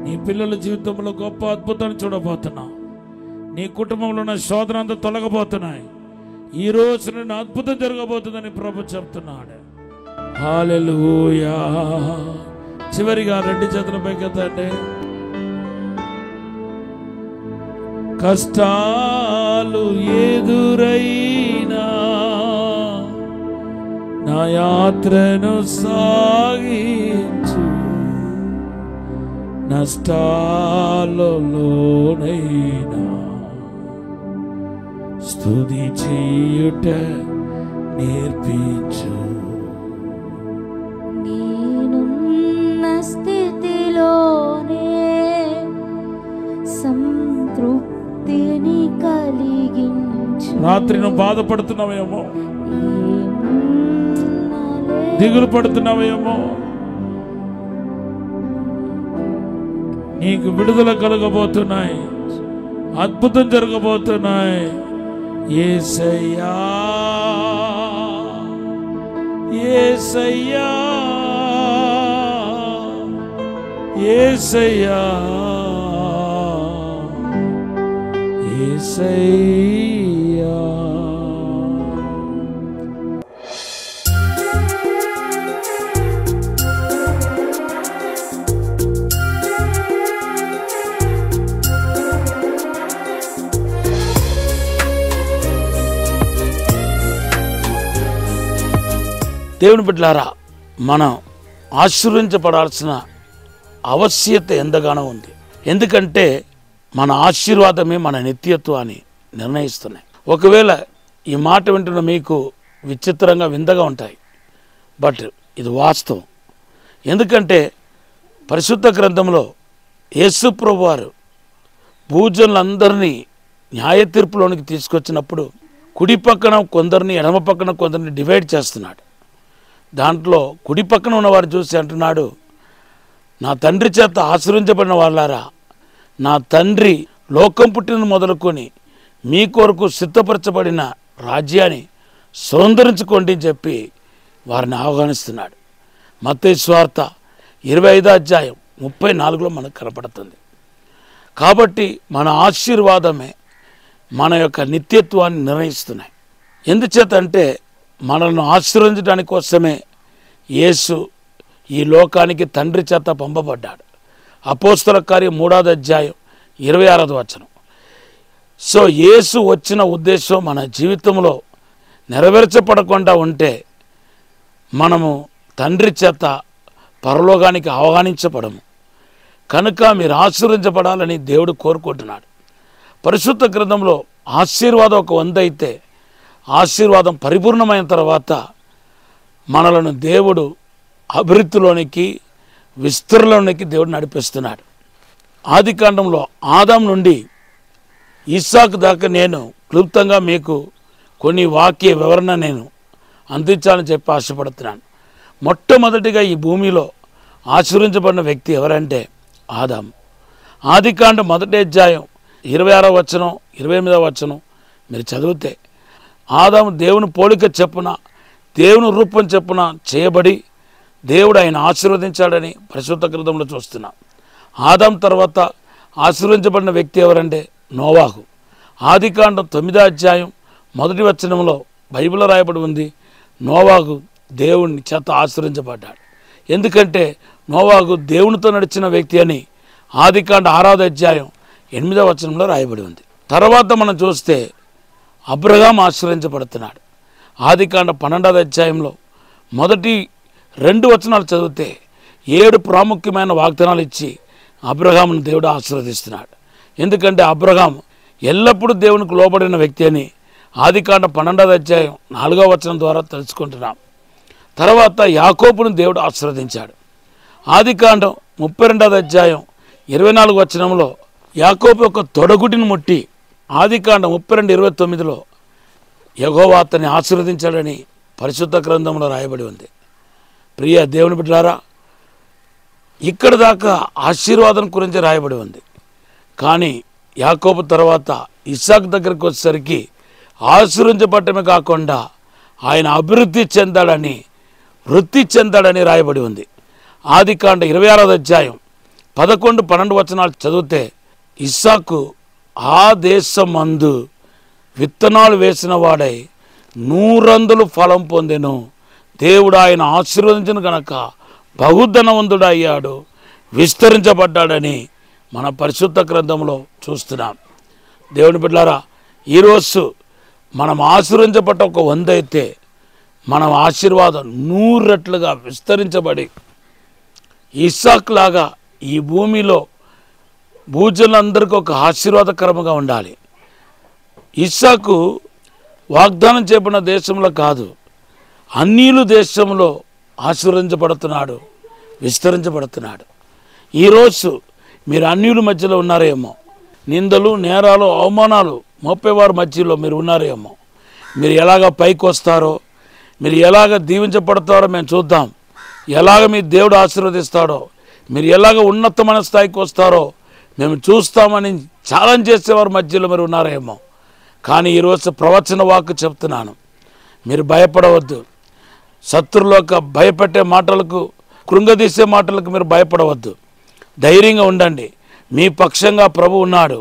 నీ పిల్లల జీవితంలో గొప్ప అద్భుతాన్ని చూడబోతున్నావు. నీ కుటుంబంలో ఉన్న శోధన అంతా తొలగబోతున్నాయి. ఈ రోజు నుండి అద్భుతం జరగబోతుందని ప్రభు చెప్తున్నాడు. హల్లెలూయా. చివరిగా రెండు చేతుల పైకెత్తండి. కష్టాలు ఎదురైనా నా యాత్రను సాగించు, నష్టాలలోనైనా స్తుతి చేయుట నేర్పించు. నేనున్న స్థితిలోనే సంతృప్తిని కలిగించు. రాత్రి నువ్వు బాధపడుతున్నావేమో, దిగులు పడుతున్నావేమో, నీకు విడుదల కలగబోతున్నాయి, అద్భుతం జరగబోతున్నాయి. యేసయ్యా యేసయ్యా యేసయ్యా యేసయ్యా. దేవుని బిడ్డలారా, మనం ఆశీర్వదించబడాల్సిన ఆవశ్యకత ఎంతగానో ఉంది. ఎందుకంటే మన ఆశీర్వాదమే మన నిత్యత్వాన్ని నిర్ణయిస్తున్నాయి. ఒకవేళ ఈ మాట వింటున్న మీకు విచిత్రంగా వింతగా ఉంటాయి, బట్ ఇది వాస్తవం. ఎందుకంటే పరిశుద్ధ గ్రంథంలో యేసు ప్రభువు వారు భూజనులందరినీ న్యాయ తీర్పులోనికి తీసుకొచ్చినప్పుడు కుడి పక్కన కొందరిని, ఎడమ పక్కన కొందరిని డివైడ్ చేస్తున్నాడు. దాంట్లో కుడి పక్కన ఉన్నవారు చూసి అంటున్నాడు, నా తండ్రి చేత ఆశీర్వించబడిన వాళ్ళారా, నా తండ్రి లోకం పుట్టిన మొదలుకొని మీ కొరకు సిద్ధపరచబడిన రాజ్యాన్ని స్వతంత్రించుకోండి అని చెప్పి వారిని ఆహ్వానిస్తున్నాడు. మత్తయి సువార్త 25వ అధ్యాయం 34లో మనకు కనపడుతుంది. కాబట్టి మన ఆశీర్వాదమే మన యొక్క నిత్యత్వాన్ని నిర్ణయిస్తున్నాయి. ఎందుచేతంటే మనల్ని ఆశీర్వదించడానికి కోసమే యేసు ఈ లోకానికి తండ్రి చేత పంపబడ్డాడు. అపోస్తల కార్యం 3వ అధ్యాయం 26వ వచనం. సో యేసు వచ్చిన ఉద్దేశం మన జీవితంలో నెరవేర్చబడకుండా ఉంటే మనము తండ్రి చేత పరలోకానికి ఆహ్వానించబడము. కనుక మీరు ఆశీర్వదించబడాలని దేవుడు కోరుకుంటున్నాడు. పరిశుద్ధ గ్రంథంలో ఆశీర్వాదం ఒక 100 అయితే ఆశీర్వాదం పరిపూర్ణమైన తర్వాత మనలను దేవుడు అభివృద్ధిలోనికి, విస్తరణలోనికి దేవుడు నడిపిస్తున్నాడు. ఆదికాండంలో ఆదాం నుండి ఇస్సాకు దాకా నేను క్లుప్తంగా మీకు కొన్ని వాక్య వివరణ నేను అందించాలని చెప్పి ఆశపడుతున్నాను. మొట్టమొదటిగా ఈ భూమిలో ఆశీర్వించబడిన వ్యక్తి ఎవరంటే ఆదాము. ఆదికాండం 1వ అధ్యాయం 26వ వచనం 28వ వచనం మీరు చదివితే ఆదాము దేవుని పోలిక చెప్పున, దేవుని రూపం చెప్పున చేయబడి దేవుడు ఆయన ఆశీర్వదించాడని పరిశుద్ధ గ్రంథంలో చూస్తున్నాం. ఆదాం తర్వాత ఆశీర్వదించబడిన వ్యక్తి ఎవరంటే నోవాహు. ఆదికాండం 9వ అధ్యాయం 1వ వచనంలో బైబిల్లో రాయబడి ఉంది, నోవాహు దేవుని చేత ఆశీర్వదించబడ్డాడు. ఎందుకంటే నోవాహు దేవునితో నడిచిన వ్యక్తి అని ఆదికాండ 6వ అధ్యాయం 8వ వచనంలో రాయబడి ఉంది. తర్వాత మనం చూస్తే అబ్రహాం ఆశీర్వదించబడుతున్నాడు. ఆదికాండ 12వ అధ్యాయంలో మొదటి 2 వచనాలు చదివితే 7 ప్రాముఖ్యమైన వాగ్దానాలు ఇచ్చి అబ్రహామును దేవుడు ఆశీర్వదిస్తున్నాడు. ఎందుకంటే అబ్రహాం ఎల్లప్పుడూ దేవునికి లోబడిన వ్యక్తి అని ఆదికాండ 12వ అధ్యాయం 4వ వచనం ద్వారా తెలుసుకుంటున్నాం. తర్వాత యాకోబును దేవుడు ఆశీర్వదించాడు. ఆదికాండం 32వ అధ్యాయం 24వ వచనంలో యాకోబు యొక్క తొడగుడిని ముట్టి ఆదికాండం 32:29లో యెహోవా అతన్ని ఆశీర్వదించాడని పరిశుద్ధ గ్రంథంలో రాయబడి ఉంది. ప్రియ దేవుని బిడ్డలారా, ఇక్కడ దాకా ఆశీర్వాదం గురించి రాయబడి ఉంది. కానీ యాకోబు తర్వాత ఇస్సాకు దగ్గరికి వచ్చేసరికి ఆశీర్వదించబడటమే కాకుండా ఆయన అభివృద్ధి చెందాడని, వృద్ధి చెందాడని రాయబడి ఉంది. ఆదికాండ 26వ అధ్యాయం 11, 12 వచనాలు చదివితే ఇస్సాకు ఆ దేశమందు విత్తనాలు వేసిన వాడై 100 ఫలం పొందెను. దేవుడు ఆయన ఆశీర్వదించిన గనక బహుధనవంతుడయ్యాడు, విస్తరించబడ్డాడని మన పరిశుద్ధ గ్రంథంలో చూస్తున్నాం. దేవుని బిడ్డలారా, ఈరోజు మనం ఆశీర్వదించబడ్డ ఒక 100 అయితే మనం ఆశీర్వాదం 100 రెట్లుగా విస్తరించబడి ఇస్సాకు లాగా ఈ భూమిలో భూజనులందరికీ ఒక ఆశీర్వాదకరంగా ఉండాలి. ఇస్సాకు వాగ్దానం చేయబడిన దేశంలో కాదు, అన్యుల దేశంలో ఆశీర్వదించబడుతున్నాడు, విస్తరించబడుతున్నాడు. ఈరోజు మీరు అన్యుల మధ్యలో ఉన్నారేమో, నిందలు, నేరాలు, అవమానాలు మోపేవారి మధ్యలో మీరు ఉన్నారేమో. మీరు ఎలాగ పైకి వస్తారో, మీరు ఎలాగ దీవించబడతారో మేము చూద్దాం. ఎలాగ మీ దేవుడు ఆశీర్వదిస్తాడో, మీరు ఎలాగ ఉన్నతమైన స్థాయికి వస్తారో మేము చూస్తామని ఛాలెంజ్ చేసేవారి మధ్యలో మీరు ఉన్నారేమో. కానీ ఈరోజు ప్రవచన వాక్కు చెప్తున్నాను, మీరు భయపడవద్దు. శత్రువులకు భయపెట్టే మాటలకు, కృంగదీసే మాటలకు మీరు భయపడవద్దు. ధైర్యంగా ఉండండి. మీ పక్షంగా ప్రభు ఉన్నాడు.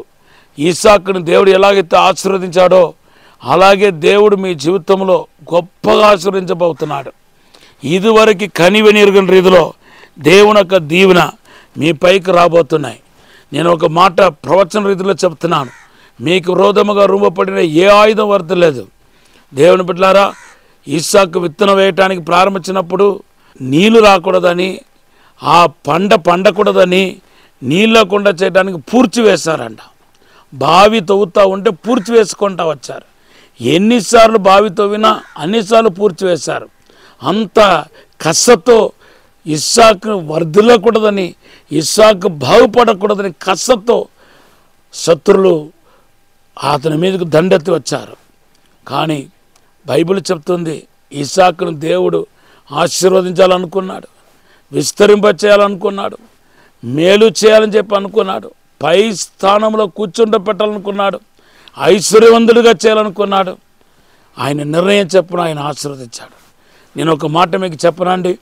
ఇస్సాకుని దేవుడు ఎలాగైతే ఆశీర్వదించాడో అలాగే దేవుడు మీ జీవితంలో గొప్పగా ఆశీర్వదించబోతున్నాడు. ఇదివరకు కనివిని ఎరుగని రీతిలో దేవుని యొక్క దీవెన మీ పైకి రాబోతున్నాయి. నేను ఒక మాట ప్రవచన రీతిలో చెప్తున్నాను, మీకు విరోధముగా రూపపడిన ఏ ఆయుధం వర్తలేదు. దేవుని బిడ్డలారా, ఇస్సాకు విత్తనం వేయటానికి ప్రారంభించినప్పుడు నీళ్లు రాకూడదని, ఆ పండకూడదని నీళ్ళకుండా చేయడానికి పూడ్చి వేశారంట. బావి తవ్వుతూ ఉంటే పూడ్చి వేసుకుంటా వచ్చారు. ఎన్నిసార్లు బావి తవ్వినా అన్నిసార్లు పూడ్చి వేశారు. అంత కసతో ఇస్సాకు వర్ధిల్లకూడదని, ఇస్సాకు బాగుపడకూడదని కసతో శత్రులు అతని మీదకు దండెత్తి వచ్చారు. కానీ బైబిల్ చెప్తుంది, ఇస్సాకును దేవుడు ఆశీర్వదించాలనుకున్నాడు, విస్తరింపచేయాలనుకున్నాడు, మేలు చేయాలని చెప్పి అనుకున్నాడు, పై స్థానంలో కూర్చుండపెట్టాలనుకున్నాడు, ఐశ్వర్యవంతుడిగా చేయాలనుకున్నాడు. ఆయన నిర్ణయం చెప్పున ఆయన ఆశీర్వదించాడు. నేను ఒక మాట మీకు చెప్పనండి,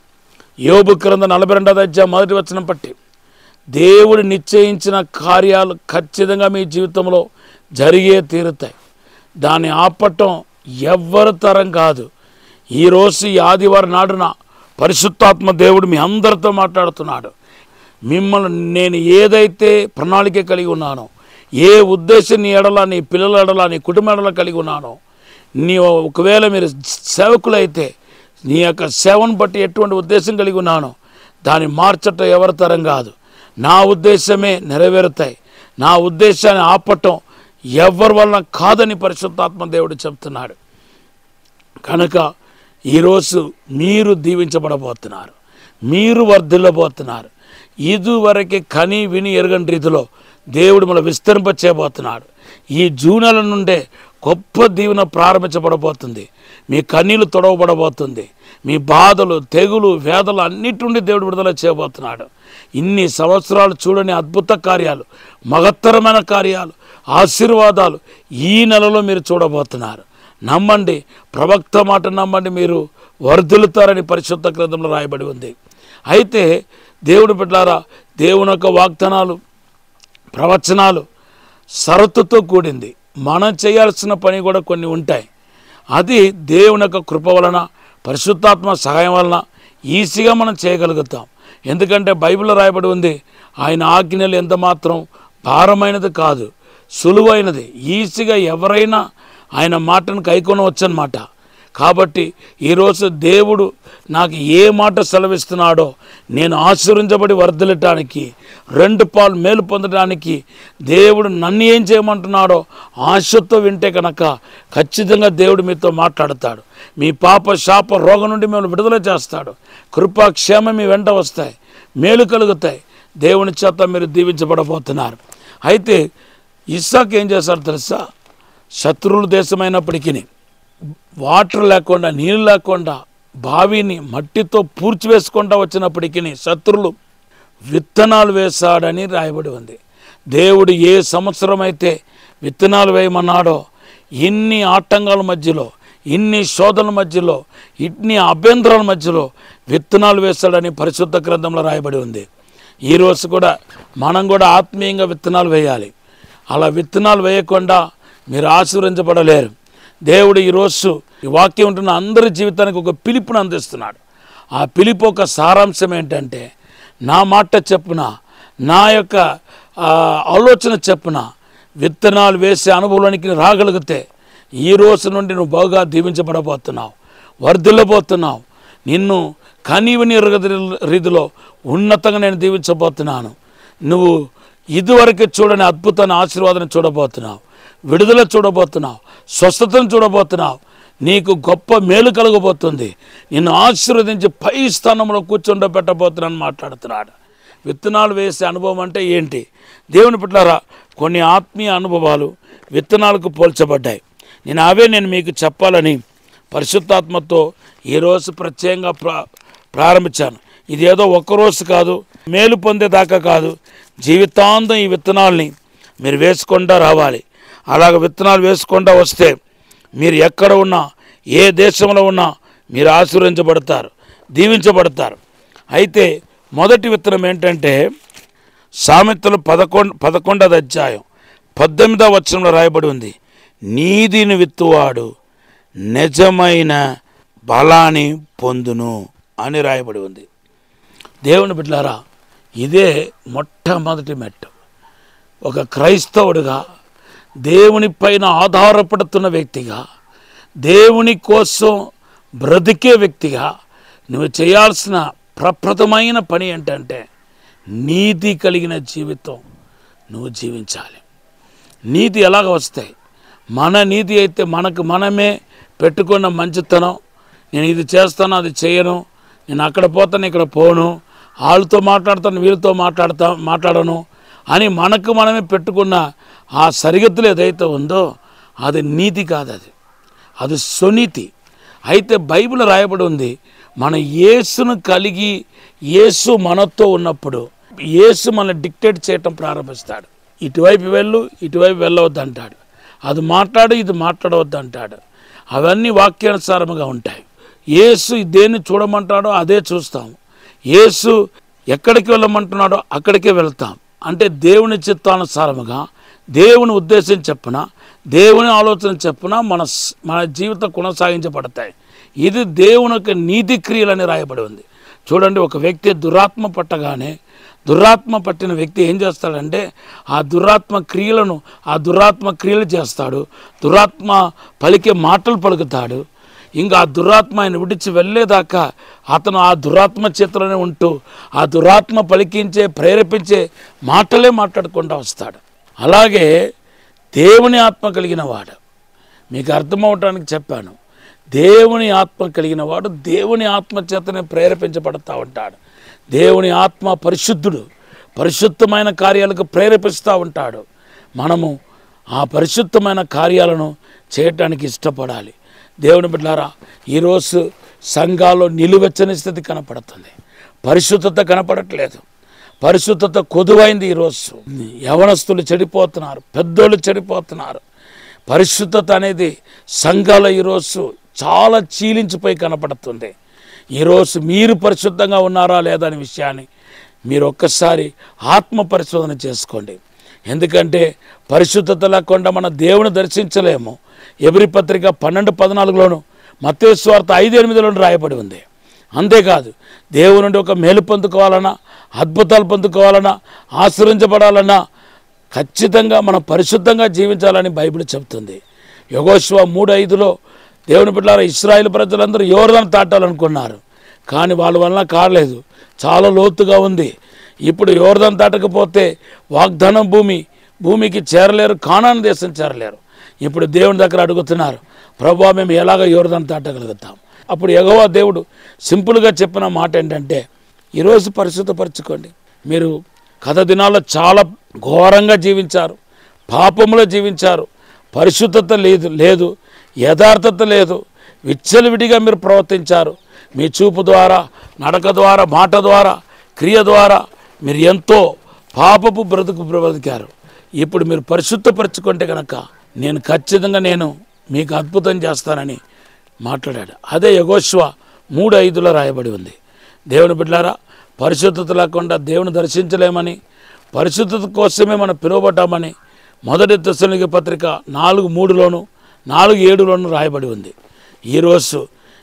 యోబు గ్రంథం 42వ అధ్యాయం 1వ వచనం పట్టి దేవుడు నిశ్చయించిన కార్యాలు ఖచ్చితంగా మీ జీవితంలో జరిగే తీరుతాయి. దాన్ని ఆపటం ఎవ్వరి తరం కాదు. ఈరోజు ఈ ఆదివారం నాడున పరిశుద్ధాత్మ దేవుడు మీ అందరితో మాట్లాడుతున్నాడు. మిమ్మల్ని నేను ఏదైతే ప్రణాళిక కలిగి ఉన్నానో, ఏ ఉద్దేశం నీ ఎడల, నీ పిల్లల ఎడల, నీ కుటుంబ ఎడల కలిగి ఉన్నానో, నీ ఒకవేళ మీరు సేవకులైతే నీ యొక్క సేవను బట్టి ఎటువంటి ఉద్దేశం కలిగి ఉన్నానో దాన్ని మార్చటం ఎవరి తరం కాదు. నా ఉద్దేశమే నెరవేరుతాయి. నా ఉద్దేశాన్ని ఆపటం ఎవరి వలన కాదని పరిశుద్ధాత్మ దేవుడు చెప్తున్నాడు. కనుక ఈరోజు మీరు దీవించబడబోతున్నారు, మీరు వర్ధిల్లబోతున్నారు. ఇదివరకే కని విని ఎరగని రీతిలో దేవుడు మన విస్తరింప చేయబోతున్నాడు. ఈ జూన్ నెల నుండే గొప్ప దీవెన ప్రారంభించబడబోతుంది. మీ కన్నీళ్లు తొడవబడబోతుంది. మీ బాధలు, తెగులు, వేదలు అన్నిటి నుండి దేవుడు విడుదల చేయబోతున్నాడు. ఇన్ని సంవత్సరాలు చూడని అద్భుత కార్యాలు, మహత్తరమైన కార్యాలు, ఆశీర్వాదాలు ఈ నెలలో మీరు చూడబోతున్నారు. నమ్మండి, ప్రవక్త మాట నమ్మండి, మీరు వర్ధిల్లుతారని పరిశుద్ధ గ్రంథంలో రాయబడి ఉంది. అయితే దేవుడు బిడ్డలారా, దేవుని యొక్క వాగ్దానాలు, ప్రవచనాలు షరతుతో కూడింది. మనం చేయాల్సిన పని కూడా కొన్ని ఉంటాయి. అది దేవుని యొక్క కృప వలన, పరిశుద్ధాత్మ సహాయం వలన ఈజీగా మనం చేయగలుగుతాం. ఎందుకంటే బైబిల్లో రాయబడి ఉంది, ఆయన ఆజ్ఞలు ఎంత మాత్రం భారమైనది కాదు, సులువైనది. ఈజీగా ఎవరైనా ఆయన మాటను కైకొనవచ్చు అన్నమాట. కాబట్టి ఈరోజు దేవుడు నాకు ఏ మాట సెలవిస్తున్నాడో నేను ఆశీర్వించబడి వర్ధిల్లటానికి, 2 పాలు మేలు పొందడానికి దేవుడు నన్ను ఏం చేయమంటున్నాడో ఆశతో వింటే కనుక ఖచ్చితంగా దేవుడు మీతో మాట్లాడతాడు. మీ పాప శాప రోగం నుండి మిమ్మల్ని విడుదల చేస్తాడు. కృపా క్షేమం మీ వెంట వస్తాయి, మేలు కలుగుతాయి. దేవుని చేత మీరు దీవించబడబోతున్నారు. అయితే ఇస్సాకు ఏం చేశారు తెలుసా? శత్రువుల దేశమైనప్పటికీ, వాటర్ లేకుండా, నీళ్ళు లేకుండా, బావిని మట్టితో పూడ్చివేసుకుంటూ వచ్చినప్పటికీ శత్రువులు విత్తనాలు వేశాడని రాయబడి ఉంది. దేవుడు ఏ సంవత్సరం అయితే విత్తనాలు వేయమన్నాడో, ఇన్ని ఆటంకాల మధ్యలో, ఇన్ని శోధనల మధ్యలో, ఇన్ని అభ్యంతరాల మధ్యలో విత్తనాలు వేశాడని పరిశుద్ధ గ్రంథంలో రాయబడి ఉంది. ఈరోజు కూడా మనం కూడా ఆత్మీయంగా విత్తనాలు వేయాలి. అలా విత్తనాలు వేయకుండా మీరు ఆశీర్వదించబడలేరు. దేవుడు ఈరోజు ఈ వాక్యం ఉంటున్న అందరి జీవితానికి ఒక పిలుపును అందిస్తున్నాడు. ఆ పిలుపు ఒక సారాంశం ఏంటంటే, నా మాట చెప్పున, నా యొక్క ఆలోచన చెప్పున విత్తనాలు వేసే అనుభవానికి రాగలిగితే ఈ రోజు నుండి నువ్వు బాగా దీవించబడబోతున్నావు, వర్ధిల్లబోతున్నావు. నిన్ను కనీవిని రీతిలో ఉన్నతంగా నేను దీవించబోతున్నాను. నువ్వు ఇదివరకు చూడని అద్భుతాన్ని, ఆశీర్వాదాన్ని చూడబోతున్నావు, విడుదల చూడబోతున్నావు, స్వస్థతను చూడబోతున్నావు. నీకు గొప్ప మేలు కలగబోతుంది. నిన్ను ఆశీర్వదించి పై స్థానంలో కూర్చుండబెట్టబోతున్నాను మాట్లాడుతున్నాడు. విత్తనాలు వేసే అనుభవం అంటే ఏంటి? దేవుని బిడ్డలారా, కొన్ని ఆత్మీయ అనుభవాలు విత్తనాలకు పోల్చబడ్డాయి. నేను మీకు చెప్పాలని పరిశుద్ధాత్మతో ఈరోజు ప్రత్యేకంగా ప్రారంభించాను. ఇది ఏదో ఒక్కరోజు కాదు, మేలు పొందేదాకా కాదు, జీవితాంతం ఈ విత్తనాల్ని మీరు వేసుకుంటూ రావాలి. అలాగ విత్తనాలు వేసుకుంటూ వస్తే మీరు ఎక్కడ ఉన్నా, ఏ దేశంలో ఉన్నా మీరు ఆశీర్వదించబడతారు, దీవించబడతారు. అయితే మొదటి విత్తనం ఏంటంటే, సామెతలు 11వ అధ్యాయం 18వ వచనంలో రాయబడి ఉంది, నీతిని విత్తువాడు నిజమైన బలాన్ని పొందును అని రాయబడి ఉంది. దేవుని బిడ్డలారా, ఇదే మొట్టమొదటి మెట్టు. ఒక క్రైస్తవుడిగా, దేవుని పైన ఆధారపడుతున్న వ్యక్తిగా, దేవుని కోసం బ్రతికే వ్యక్తిగా నువ్వు చేయాల్సిన ప్రప్రథమైన పని ఏంటంటే, నీతి కలిగిన జీవితం నువ్వు జీవించాలి. నీతి ఎలాగ వస్తాయి? మన నీతి అయితే మనకు మనమే పెట్టుకున్న మంచితనం, నేను ఇది చేస్తాను, అది చేయను, నేను అక్కడ పోతాను, ఇక్కడ పోను, వాళ్ళతో మాట్లాడతాను, వీళ్ళతో మాట్లాడను అని మనకు మనమే పెట్టుకున్న ఆ సరిహద్దులు ఏదైతే ఉందో అది నీతి కాదు, అది సునీతి. అయితే బైబిల్ రాయబడి ఉంది, మన యేసును కలిగి యేసు మనతో ఉన్నప్పుడు యేసు మనల్ని డిక్టేట్ చేయటం ప్రారంభిస్తాడు. ఇటువైపు వెళ్ళు, ఇటువైపు వెళ్ళవద్దు అంటాడు. అది మాట్లాడు, ఇది మాట్లాడవద్దు అంటాడు. అవన్నీ వాక్యానుసారముగా ఉంటాయి. యేసు దేన్ని చూడమంటాడో అదే చూస్తాం. యేసు ఎక్కడికి వెళ్ళమంటున్నాడో అక్కడికే వెళ్తాం. అంటే దేవుని చిత్తానుసారముగా, దేవుని ఉద్దేశం చెప్పున, దేవుని ఆలోచన చెప్పున మన జీవితం కొనసాగించబడతాయి. ఇది దేవుని యొక్క నీతి క్రియలని రాయబడి ఉంది. చూడండి, ఒక వ్యక్తి దురాత్మ పట్టగానే, దురాత్మ పట్టిన వ్యక్తి ఏం చేస్తాడంటే ఆ దురాత్మ క్రియలు చేస్తాడు, దురాత్మ పలికే మాటలు పలుకుతాడు. ఇంకా ఆ దురాత్మ ఆయన విడిచి వెళ్ళేదాకా అతను ఆ దురాత్మ చేతిలోనే ఉంటూ ఆ దురాత్మ పలికించే, ప్రేరేపించే మాటలే మాట్లాడుకుంటూ వస్తాడు. అలాగే దేవుని ఆత్మ కలిగిన వాడు, మీకు అర్థమవటానికి చెప్పాను, దేవుని ఆత్మ కలిగిన వాడు దేవుని ఆత్మ చేతనే ప్రేరేపించబడతా ఉంటాడు. దేవుని ఆత్మ పరిశుద్ధుడు, పరిశుద్ధమైన కార్యాలకు ప్రేరేపిస్తూ ఉంటాడు. మనము ఆ పరిశుద్ధమైన కార్యాలను చేయటానికి ఇష్టపడాలి. దేవుని బిడ్డలారా, ఈరోజు సంఘాల్లో నిలువెచ్చని స్థితి కనపడుతుంది, పరిశుద్ధత కనపడట్లేదు, పరిశుద్ధత కొదువైంది. ఈరోజు యవనస్తులు చెడిపోతున్నారు, పెద్దోళ్ళు చెడిపోతున్నారు. పరిశుద్ధత అనేది సంఘాల ఈరోజు చాలా చీలించిపోయి కనపడుతుంది. ఈరోజు మీరు పరిశుద్ధంగా ఉన్నారా లేదా అనే విషయాన్ని మీరు ఒక్కసారి ఆత్మ పరిశోధన చేసుకోండి. ఎందుకంటే పరిశుద్ధత లేకుండా మన దేవుని దర్శించలేము. ఎబ్రీ పత్రిక 12:14లోను, మత్తయి సువార్త 5:8లోను రాయబడి ఉంది. అంతేకాదు దేవుని నుండి ఒక మేలు పొందుకోవాలన్నా, అద్భుతాలు పొందుకోవాలన్నా, ఆశీర్వదించబడాలన్నా ఖచ్చితంగా మనం పరిశుద్ధంగా జీవించాలని బైబిల్ చెబుతుంది. యెహోషువ 3:5లో దేవుని బిడ్డలారా, ఇశ్రాయేలు ప్రజలందరూ యోర్దాను దాటాలనుకున్నారు, కానీ వాళ్ళ వలన కాలేదు, చాలా లోతుగా ఉంది. ఇప్పుడు యోర్దాను దాటకపోతే వాగ్దానం భూమికి చేరలేరు, కానాను దేశం చేరలేరు. ఇప్పుడు దేవుని దగ్గర అడుగుతున్నారు, ప్రభువా మేము ఎలాగ యోర్దాను దాటగలుగుతాం? అప్పుడు యెహోవా దేవుడు సింపుల్గా చెప్పిన మాట ఏంటంటే, ఈరోజు పరిశుద్ధపరచుకోండి. మీరు గత దినాల్లో చాలా ఘోరంగా జీవించారు, పాపంలో జీవించారు, పరిశుద్ధత లేదు, యథార్థత లేదు, విచ్చలవిడిగా మీరు ప్రవర్తించారు. మీ చూపు ద్వారా, నడక ద్వారా, మాట ద్వారా, క్రియ ద్వారా మీరు ఎంతో పాపపు బ్రతికారు. ఇప్పుడు మీరు పరిశుద్ధపరచుకుంటే కనుక నేను ఖచ్చితంగా మీకు అద్భుతం చేస్తానని మాట్లాడాడు. అదే యెహోషువ 3:5లో రాయబడి ఉంది. దేవుని బిడ్డలారా, పరిశుద్ధత లేకుండా దేవుని దర్శించలేమని, పరిశుద్ధత కోసమే మనం పిలువబడ్డామని మొదటి తెస్సలోనికీ పత్రిక 4:3లోను 4:7లోను రాయబడి ఉంది. ఈరోజు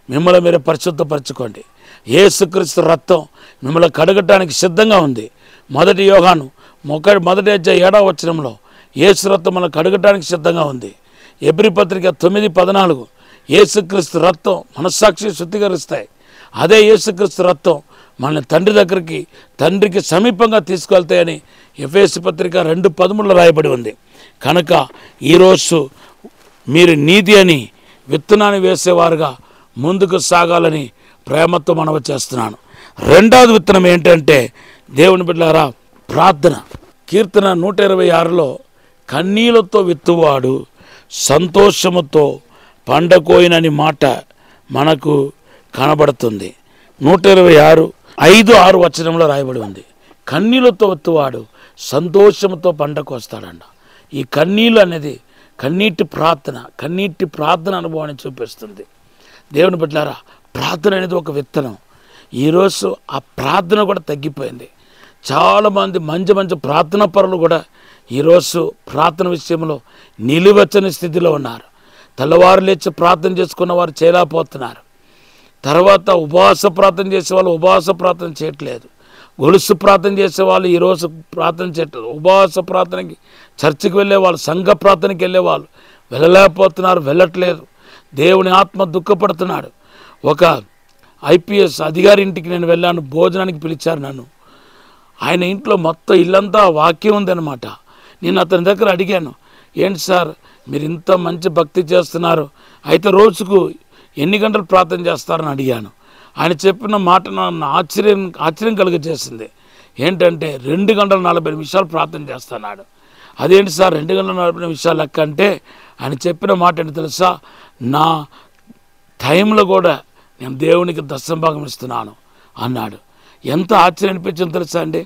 మిమ్మల్ని మీరు పరిశుద్ధపరచుకోండి. యేసుక్రీస్తు రక్తం మిమ్మల్ని కడగటానికి సిద్ధంగా ఉంది. మొదటి యోహాను 1:7 యేసు రక్తం మనల్ని కడగటానికి సిద్ధంగా ఉంది. ఎబ్రీ పత్రిక 9:14 యేసుక్రీస్తు రక్తం మనస్సాక్షి శుద్ధీకరిస్తాయి. అదే యేసుక్రీస్తు రక్తం మనల్ని తండ్రికి సమీపంగా తీసుకెళ్తాయని ఎఫెసీ పత్రిక 2:13లో రాయబడి ఉంది. కనుక ఈరోజు మీరు నీతి అని విత్తనాన్ని వేసేవారుగా ముందుకు సాగాలని ప్రేమతో మనవి చేస్తున్నాను. రెండవది విత్తనం ఏంటంటే, దేవుని బిడ్డలారా, ప్రార్థన. కీర్తన 126లో కన్నీళ్లతో విత్తువాడు సంతోషముతో పండకోయినని మాట మనకు కనబడుతుంది. 126:5-6 రాయబడి ఉంది. కన్నీళ్లతో విత్తువాడు సంతోషంతో పండకొస్తాడంట. ఈ కన్నీళ్ళు అనేది కన్నీటి ప్రార్థన అనుభవాన్ని చూపిస్తుంది. దేవుని బిడ్డలారా, ప్రార్థన అనేది ఒక విత్తనం. ఈరోజు ఆ ప్రార్థన కూడా తగ్గిపోయింది. చాలామంది మంచి ప్రార్థన పరులు కూడా ఈరోజు ప్రార్థన విషయంలో నిలువెచ్చని స్థితిలో ఉన్నారు. తెల్లవారు లేచి ప్రార్థన చేసుకున్న వారు చేయలేకపోతున్నారు. తర్వాత ఉపవాస ప్రార్థన చేసే వాళ్ళు ఉపవాస ప్రార్థన చేయట్లేదు. గొలుసు ప్రార్థన చేసే వాళ్ళు ఈరోజు ప్రార్థన చేయట్లేదు. ఉపవాస ప్రార్థనకి చర్చికి వెళ్ళే వాళ్ళు, సంఘ ప్రార్థనకి వెళ్ళే వాళ్ళు వెళ్ళట్లేదు. దేవుని ఆత్మ దుఃఖపడుతున్నాడు. ఒక IPS అధికారి ఇంటికి నేను వెళ్ళాను, భోజనానికి పిలిచారు నన్ను. ఆయన ఇంట్లో మొత్తం ఇల్లంతా వాక్యం ఉందన్నమాట. నేను అతని దగ్గర అడిగాను, ఏంటి సార్ మీరు ఇంత మంచి భక్తి చేస్తున్నారు, అయితే రోజుకు ఎన్ని గంటలు ప్రార్థన చేస్తారని అడిగాను. ఆయన చెప్పిన మాట నన్ను ఆశ్చర్యం కలిగజేసింది. ఏంటంటే 2 గంటల 40 నిమిషాలు ప్రార్థన చేస్తున్నాడు. అదేంటి సార్ 2 గంటల 40 నిమిషాలు లెక్క అంటే, ఆయన చెప్పిన మాట ఏంటి తెలుసా, నా టైంలో కూడా నేను దేవునికి దశంభాగం ఇస్తున్నాను అన్నాడు. ఎంత ఆశ్చర్యం అనిపించింది తెలుసా అండి.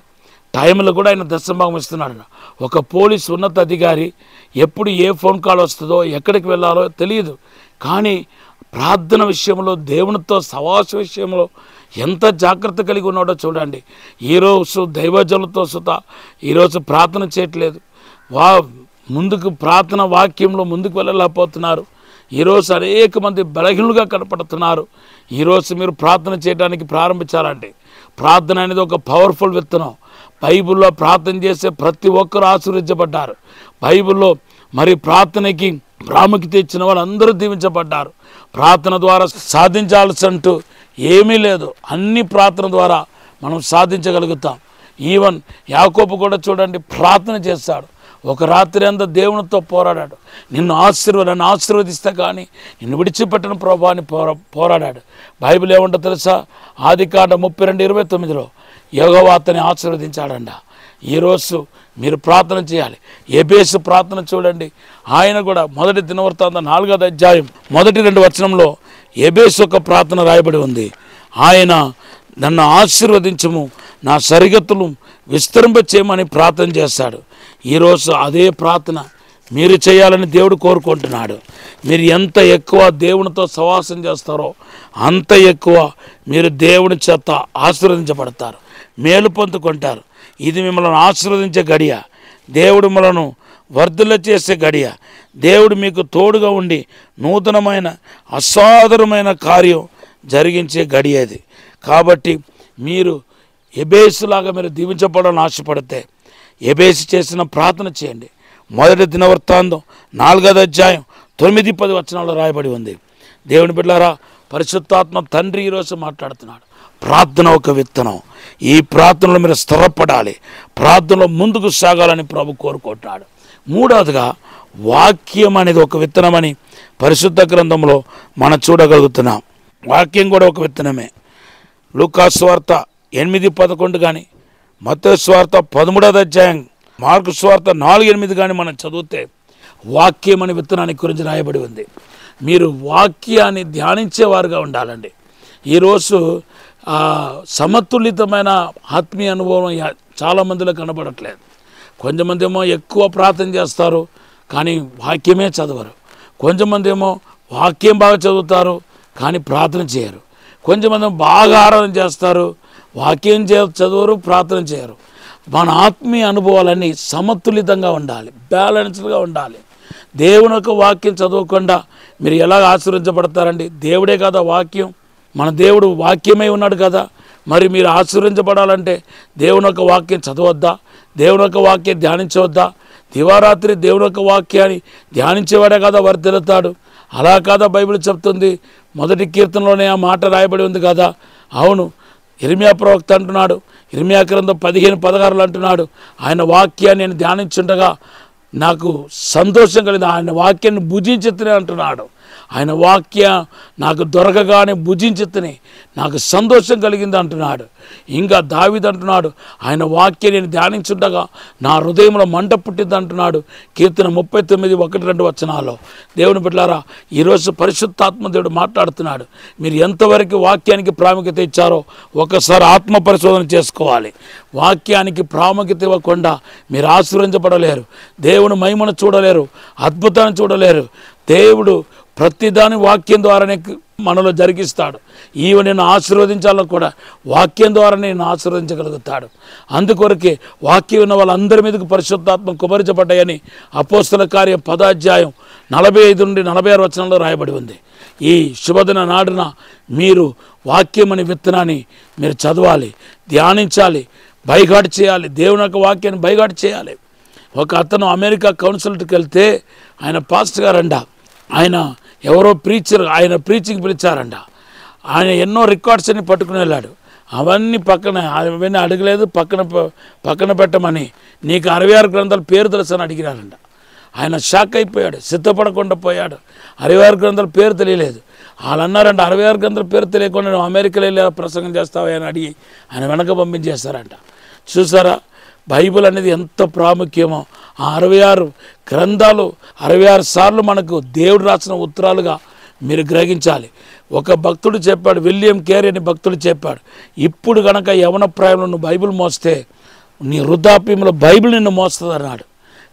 టైంలో కూడా ఆయన దశంభాగం ఇస్తున్నాడు. ఒక పోలీసు ఉన్నత అధికారి ఎప్పుడు ఏ ఫోన్ కాల్ వస్తుందో, ఎక్కడికి వెళ్ళాలో తెలియదు, కానీ ప్రార్థన విషయంలో, దేవునితో సవాస విషయంలో ఎంత జాగ్రత్త కలిగి ఉన్నాడో చూడండి. ఈరోజు దైవజనులతో సుత ఈరోజు ప్రార్థన చేయట్లేదు. ముందుకు ప్రార్థన వాక్యంలో ముందుకు వెళ్ళలేకపోతున్నారు. ఈరోజు అనేక మంది బలహీనులుగా కనపడుతున్నారు. ఈరోజు మీరు ప్రార్థన చేయడానికి ప్రారంభించాలండి. ప్రార్థన అనేది ఒక పవర్ఫుల్ విత్తనం. బైబిల్లో ప్రార్థన చేసే ప్రతి ఒక్కరు ఆశీర్వదించబడ్డారు. బైబిల్లో మరి ప్రార్థనకి ప్రాముఖ్యత ఇచ్చిన వాళ్ళందరూ దీవించబడ్డారు. ప్రార్థన ద్వారా సాధించాల్సినట్టు ఏమీ లేదు. అన్ని ప్రార్థన ద్వారా మనం సాధించగలుగుతాం. ఈవెన్ యాకోబు కూడా చూడండి, ప్రార్థన చేశాడు. ఒక రాత్రి అంతా దేవునితో పోరాడాడు. నన్ను ఆశీర్వదిస్తే కానీ నిన్ను విడిచిపెట్టిన ప్రభా అని పోరాడాడు. బైబిల్ ఏమంటో తెలుసా, ఆదికాండం 32:29 యెహోవా అతన్ని ఆశీర్వదించాడంట. ఈరోజు మీరు ప్రార్థన చేయాలి. ఎబేసు ప్రార్థన చూడండి, ఆయన కూడా మొదటి దినవృత్తాంతం 4వ అధ్యాయం మొదటి 2 వచనంలో ఎబేసు ఒక ప్రార్థన రాయబడి ఉంది. ఆయన నన్ను ఆశీర్వదించము, నా సరిహద్దులు విస్తరింప చేయమని ప్రార్థన చేశాడు. ఈరోజు అదే ప్రార్థన మీరు చేయాలని దేవుడు కోరుకుంటున్నాడు. మీరు ఎంత ఎక్కువ దేవునితో సవాసం చేస్తారో అంత ఎక్కువ మీరు దేవుని చేత ఆశీర్వదించబడతారు, మేలు పొందుకుంటారు. ఇది మిమ్మల్ని ఆశీర్వదించే గడియ. దేవుడు మనను వర్ధల చేసే గడియ. దేవుడు మీకు తోడుగా ఉండి నూతనమైన అసాధారణమైన కార్యం జరిగించే గడియ అది. కాబట్టి మీరు ఎబేసులాగా మీరు దీవించబడాలని ఆశపడితే ఎబేసు చేసిన ప్రార్థన చేయండి. మొదటి దినవృత్తాంతం 4వ అధ్యాయం 9-10 వచనాల్లో రాయబడి ఉంది. దేవుని బిడ్డలారా, పరిశుద్ధాత్మ తండ్రి ఈరోజు మాట్లాడుతున్నాడు. ప్రార్థన ఒక విత్తనం. ఈ ప్రార్థనలో మీరు స్థిరపడాలి, ప్రార్థనలో ముందుకు సాగాలని ప్రభు కోరుకుంటున్నాడు. మూడవదిగా వాక్యం అనేది ఒక విత్తనమని పరిశుద్ధ గ్రంథంలో మనం చూడగలుగుతున్నాం. వాక్యం కూడా ఒక విత్తనమే. లూకాసు వార్త 8:11 కానీ, మత్తయి సువార్త 13వ అధ్యాయం, మార్కు సువార్త 4:8 కానీ మనం చదివితే వాక్యం అనే విత్తనానికి గురించి రాయబడి ఉంది. మీరు వాక్యాన్ని ధ్యానించేవారుగా ఉండాలండి. ఈరోజు సమతులితమైన ఆత్మీయ అనుభవం చాలామందిలో కనబడట్లేదు. కొంతమంది ఏమో ఎక్కువ ప్రార్థన చేస్తారు కానీ వాక్యమే చదవరు. కొంతమంది ఏమో వాక్యం బాగా చదువుతారు కానీ ప్రార్థన చేయరు. కొంతమంది బాగా ఆరాధన చేస్తారు, వాక్యం చదవరు, ప్రార్థన చేయరు. మన ఆత్మీయ అనుభవాలన్నీ సమతులితంగా ఉండాలి, బ్యాలెన్స్డ్గా ఉండాలి. దేవుని యొక్క వాక్యం చదవకుండా మీరు ఎలా ఆశీర్వదించబడతారండి? దేవుడే కదా వాక్యం, మన దేవుడు వాక్యమై ఉన్నాడు కదా. మరి మీరు ఆశీర్వదించబడాలంటే దేవుని యొక్క వాక్యం చదవద్దా? దేవుని యొక్క వాక్యం ధ్యానించవద్దా? దివారాత్రి దేవుని యొక్క వాక్యాన్ని ధ్యానించేవాడే కదా వర్ధిల్లుతాడు. అలా కాదా బైబిల్ చెప్తుంది. మొదటి కీర్తనలోనే ఆ మాట రాయబడి ఉంది కదా. అవును, ఇర్మియా ప్రవక్త అంటున్నాడు, ఇర్మియా గ్రంథం 15:16 అంటున్నాడు, ఆయన వాక్యాన్ని నేను ధ్యానించుండగా నాకు సంతోషం కలిగింది, ఆయన వాక్యాన్ని భుజించెత్తనే అంటున్నాడు. ఆయన వాక్య నాకు దొరకగానే భుజించెత్తనే నాకు సంతోషం కలిగింది అంటున్నాడు. ఇంకా దావీదు అంటున్నాడు, ఆయన వాక్యం నేను ధ్యానించుండగా నా హృదయంలో మంట పుట్టింది అంటున్నాడు. కీర్తన 39:1-2 వచనాల్లో. దేవుని బిడ్డలారా, ఈరోజు పరిశుద్ధాత్మ దేవుడు మాట్లాడుతున్నాడు. మీరు ఎంతవరకు వాక్యానికి ప్రాముఖ్యత ఇచ్చారో ఒకసారి ఆత్మ పరిశోధన చేసుకోవాలి. వాక్యానికి ప్రాముఖ్యత ఇవ్వకుండా మీరు ఆశీర్వదించబడలేరు, దేవుని మహిమను చూడలేరు, అద్భుతాన్ని చూడలేరు. దేవుడు ప్రతిదాని వాక్యం ద్వారానే మనలో జరిగిస్తాడు. ఈవ నేను ఆశీర్వదించాలో కూడా వాక్యం ద్వారా నేను ఆశీర్వదించగలుగుతాడు. అందుకొరకే వాక్యం ఉన్న వాళ్ళందరి మీదకు పరిశుద్ధాత్మ కుమరించబడ్డాయని అపోస్తల కార్యం 10వ అధ్యాయం 45-46 వచనంలో రాయబడి ఉంది. ఈ శుభదిన నాడున మీరు వాక్యం అనే విత్తనాన్ని మీరు చదవాలి, ధ్యానించాలి, బైగాటు చేయాలి. దేవుని యొక్క వాక్యాన్ని బైగాటు చేయాలి. ఒక అతను అమెరికా కౌన్సిల్కి వెళ్తే ఆయన పాస్టర్ గారంట, ఆయన ఎవరో ప్రీచర్, ఆయన ప్రీచింగ్ పిలిచారంట. ఆయన ఎన్నో రికార్డ్స్ అన్ని పట్టుకుని వెళ్ళాడు. అవన్నీ అవన్నీ అడగలేదు, పక్కన పెట్టమని, నీకు 66 గ్రంథాల పేరు తెలుసు అని అడిగినారంట. ఆయన షాక్ అయిపోయాడు, సిద్ధపడకుండా పోయాడు. 66 గ్రంథాల పేరు తెలియలేదు. వాళ్ళు అన్నారంట, 66 గ్రంథాల పేరు తెలియకుండా నువ్వు అమెరికాలో వెళ్ళి ప్రసంగం చేస్తావా అని అడిగి ఆయన వెనక పంపించేస్తారంట. చూసారా బైబిల్ అనేది ఎంత ప్రాముఖ్యమో. ఆ 66 గ్రంథాలు 66 సార్లు మనకు దేవుడు రాసిన ఉత్తరాలుగా మీరు గ్రహించాలి. ఒక భక్తుడు చెప్పాడు, విలియం కేరీ అని భక్తుడు చెప్పాడు, ఇప్పుడు కనుక యవన ప్రాయంలో నువ్వు బైబిల్ మోస్తే నీ వృద్ధాప్యంలో బైబిల్ నిన్ను మోస్తుంది అన్నాడు.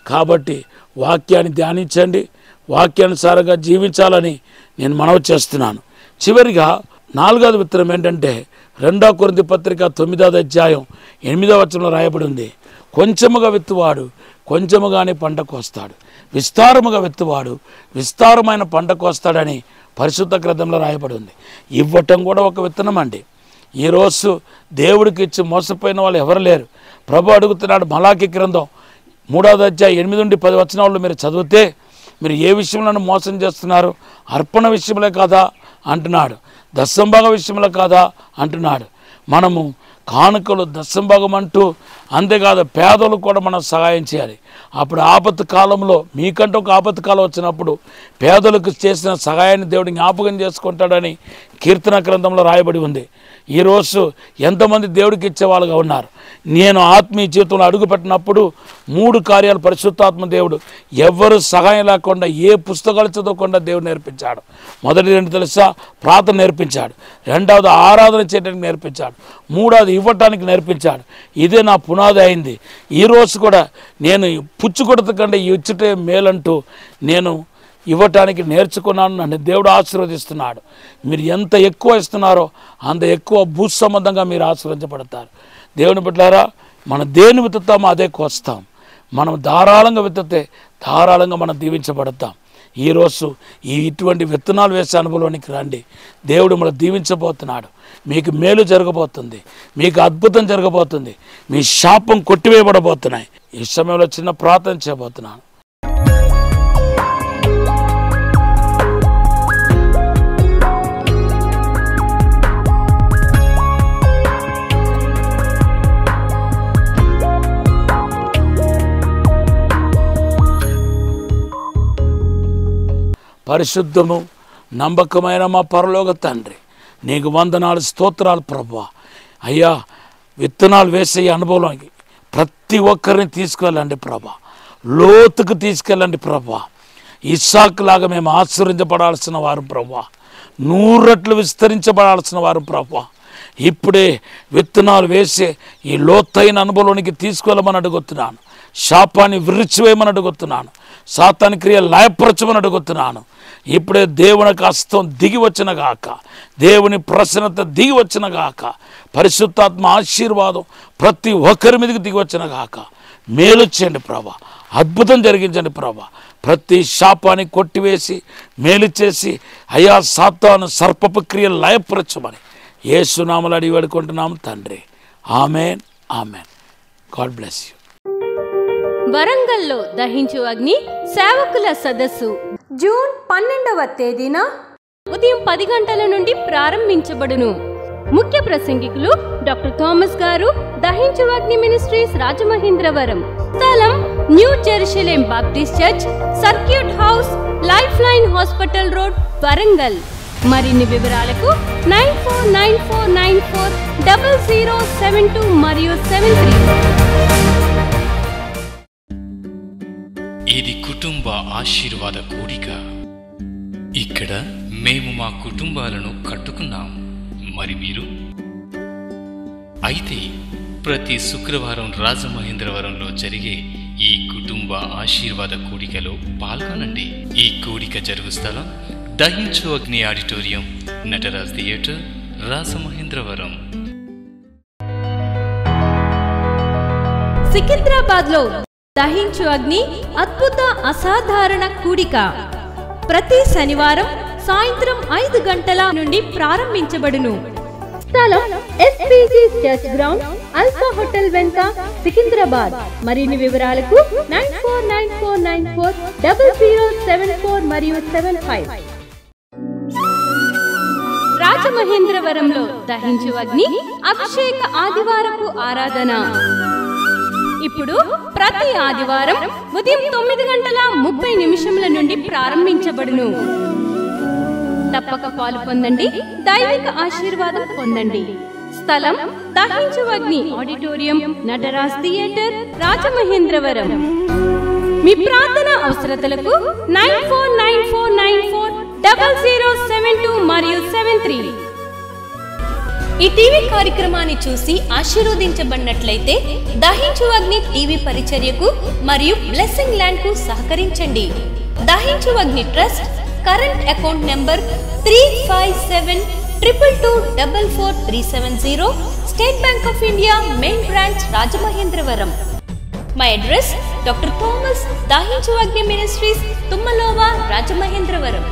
కాబట్టి వాక్యాన్ని ధ్యానించండి, వాక్యానుసారంగా జీవించాలని నేను మనవి చేస్తున్నాను. చివరిగా 4వ విత్తనం ఏంటంటే 2 కొరింథీ పత్రిక 9వ అధ్యాయం 8వ వచనంలో రాయబడి ఉంది, కొంచెముగా విత్తువాడు కొంచెముగానే పంట కోస్తాడు, విస్తారముగా విత్తువాడు విస్తారమైన పంట కోస్తాడని పరిశుద్ధ గ్రంథంలో రాయబడి ఉంది. ఇవ్వటం కూడా ఒక విత్తనం అండి. ఈరోజు దేవుడికి ఇచ్చి మోసపోయిన వాళ్ళు ఎవరు లేరు. ప్రభు అడుగుతున్నాడు, మలాకి గ్రంథం 3వ అధ్యాయం 8-10 వచనాల్లో మీరు చదివితే మీరు ఏ విషయంలో మోసం చేస్తున్నారు? అర్పణ విషయంలో కాదా అంటున్నాడు, దశంభాగ విషయంలో కాదా అంటున్నాడు. మనము కానుకలు దశంభాగం అంటూ, అంతేకాదు పేదలు కూడా మనం సహాయం చేయాలి. అప్పుడు ఆపత్తు కాలంలో మీకంటూ ఒక ఆపత్తు కాలం వచ్చినప్పుడు పేదలకు చేసిన సహాయాన్ని దేవుడు జ్ఞాపకం చేసుకుంటాడని కీర్తన గ్రంథంలో రాయబడి ఉంది. ఈరోజు ఎంతమంది దేవుడికి ఇచ్చేవాళ్ళుగా ఉన్నారు. నేను ఆత్మీయ జీవితంలో అడుగుపెట్టినప్పుడు 3 కార్యాలు పరిశుద్ధాత్మ దేవుడు ఎవ్వరు సహాయం లేకుండా ఏ పుస్తకాలు చదవకుండా దేవుడు నేర్పించాడు. మొదటి 2 తెలుసా? ప్రార్థన నేర్పించాడు. 2వది ఆరాధన చేయడానికి నేర్పించాడు. 3వది ఇవ్వటానికి నేర్పించాడు. ఇదే నా పునాది అయింది. ఈరోజు కూడా నేను పుచ్చుకొడతకంటే ఇచ్చుటే మేలంటూ నేను ఇవ్వటానికి నేర్చుకున్నాను. నన్ను దేవుడు ఆశీర్వదిస్తున్నాడు. మీరు ఎంత ఎక్కువ ఇస్తున్నారో అంత ఎక్కువ భూ సంబంధంగా మీరు ఆశీర్వదించబడతారు. దేవుని బిడ్డలారా, మనం దేని విత్తుతామో అదే కోస్తాం. మనం ధారాళంగా విత్తితే ధారాళంగా మనం దీవించబడతాం. ఈరోజు ఇటువంటి విత్తనాలు వేసే అనుభవంలోనికి రండి. దేవుడు మనం దీవించబోతున్నాడు. మీకు మేలు జరగబోతుంది, మీకు అద్భుతం జరగబోతుంది, మీ శాపం కొట్టివేయబడబోతున్నాయి. ఈ సమయంలో చిన్న ప్రార్థన చేయబోతున్నాను. పరిశుద్ధము నమ్మకమైన మా పరలోక తండ్రి, నీకు వందనాలు, స్తోత్రాలు ప్రభువా. అయ్యా, విత్తనాలు వేసే అనుభవంలోకి ప్రతి ఒక్కరిని తీసుకెళ్ళండి ప్రభా, లోతుకు తీసుకెళ్ళండి ప్రభా. ఇస్సాకు లాగా మేము ఆశీర్వదించబడాల్సిన వారు ప్రభా, 100 రెట్లు విస్తరించబడాల్సిన వారు ప్రభా. ఇప్పుడే విత్తనాలు వేసే ఈ లోతైన అనుభవంలోనికి తీసుకెళ్ళమని అడుగుతున్నాను. శాపాన్ని విరిచివేయమని అడుగుతున్నాను. సాతాను క్రియ లయపరచమని అడుగుతున్నాను. ఇప్పుడే దేవుని హస్తం దిగి వచ్చిన గాక, దేవుని ప్రసన్నత దిగి వచ్చిన గాక, పరిశుద్ధాత్మ ఆశీర్వాదం ప్రతి ఒక్కరి మీదకి దిగి వచ్చిన గాక. మేలు చేయండి ప్రభా, అద్భుతం జరిగించండి ప్రభా. ప్రతి శాపాన్ని కొట్టివేసి మేలు చేసి అయా సాతాను సర్పపు క్రియలు లయపరచమని యేసు నామములో అడిగి వేడుకుంటున్నాము తండ్రి. Amen, amen. God bless you. వరంగల్లో దహించు అగ్ని సేవకుల సదస్సు జూన్ 12వ తేదీన ఉదయం 10 గంటల నుండి ప్రారంభించబడును. ముఖ్య ప్రసంగికులు డాక్టర్ థామస్ గారు, దహించు అగ్ని మినిస్ట్రీస్ రాజమహేంద్రవరం. స్థలం new Jerusalem Baptist church, circuit house, life line hospital road, Warangal. మరిన్ని వివరాలకు 9494940072 మరియు 73. ఇది కుటుంబ ఆశీర్వాద కూడిక. ఇక్కడ మేము మా కుటుంబాలను కట్టుకున్నాం. మరి మీరు? అయితే ప్రతి శుక్రవారం రాజమహేంద్రవరంలో జరిగే ఈ కుటుంబ ఆశీర్వాద కూడికలో పాల్గొనండి. ఈ కూడిక జరుగు స్థలం దహించు అగ్ని ఆడిటోరియం, నటరాజ్ థియేటర్, రాజమహేంద్రవరం. సికింద్రాబాద్ లో దహించు అగ్ని అద్భుత అసాధారణ కూడిక ప్రతి శనివారం సాయంత్రం 5 గంటల నుండి ప్రారంభించబడును. స్థలం SPG church ground, alpha hotel వెనుక, సికింద్రాబాద్. మరిన్ని వివరాలకు 9494940074 మరియు 75. రాజమహేంద్రవరంలో దహించు అగ్ని అభిషేక ఆదివారపు ఆరాధన ఇప్పుడు ప్రతి ఆదివారం ఉదయం 9:30 నుండి ప్రారంభించబడును. తప్పక పాలు పొందండి, దైవిక ఆశీర్వాదం పొందండి. స్థలం దహించు అగ్ని ఆడిటోరియం, నటరాజ్ థియేటర్, రాజమహేంద్రవరం. మీ ప్రార్థన అవసరతలకు 9494940072 మరియు 73. ఈ టీవీ కార్యక్రమాన్ని చూసి ఆశీర్వదించబడినట్లయితే దహించు అగ్ని టీవీ పరిచర్యకు మరియు బ్లెస్సింగ్ ల్యాండ్ కు సహకరించండి. దహించు అగ్ని trust current account number 357222444370, State Bank of India main branch, Rajamahendravaram. My address doctor Thomas, దహించు అగ్ని మినిస్ట్రీస్, తుమ్మలోవా, రాజమహేంద్రవరం.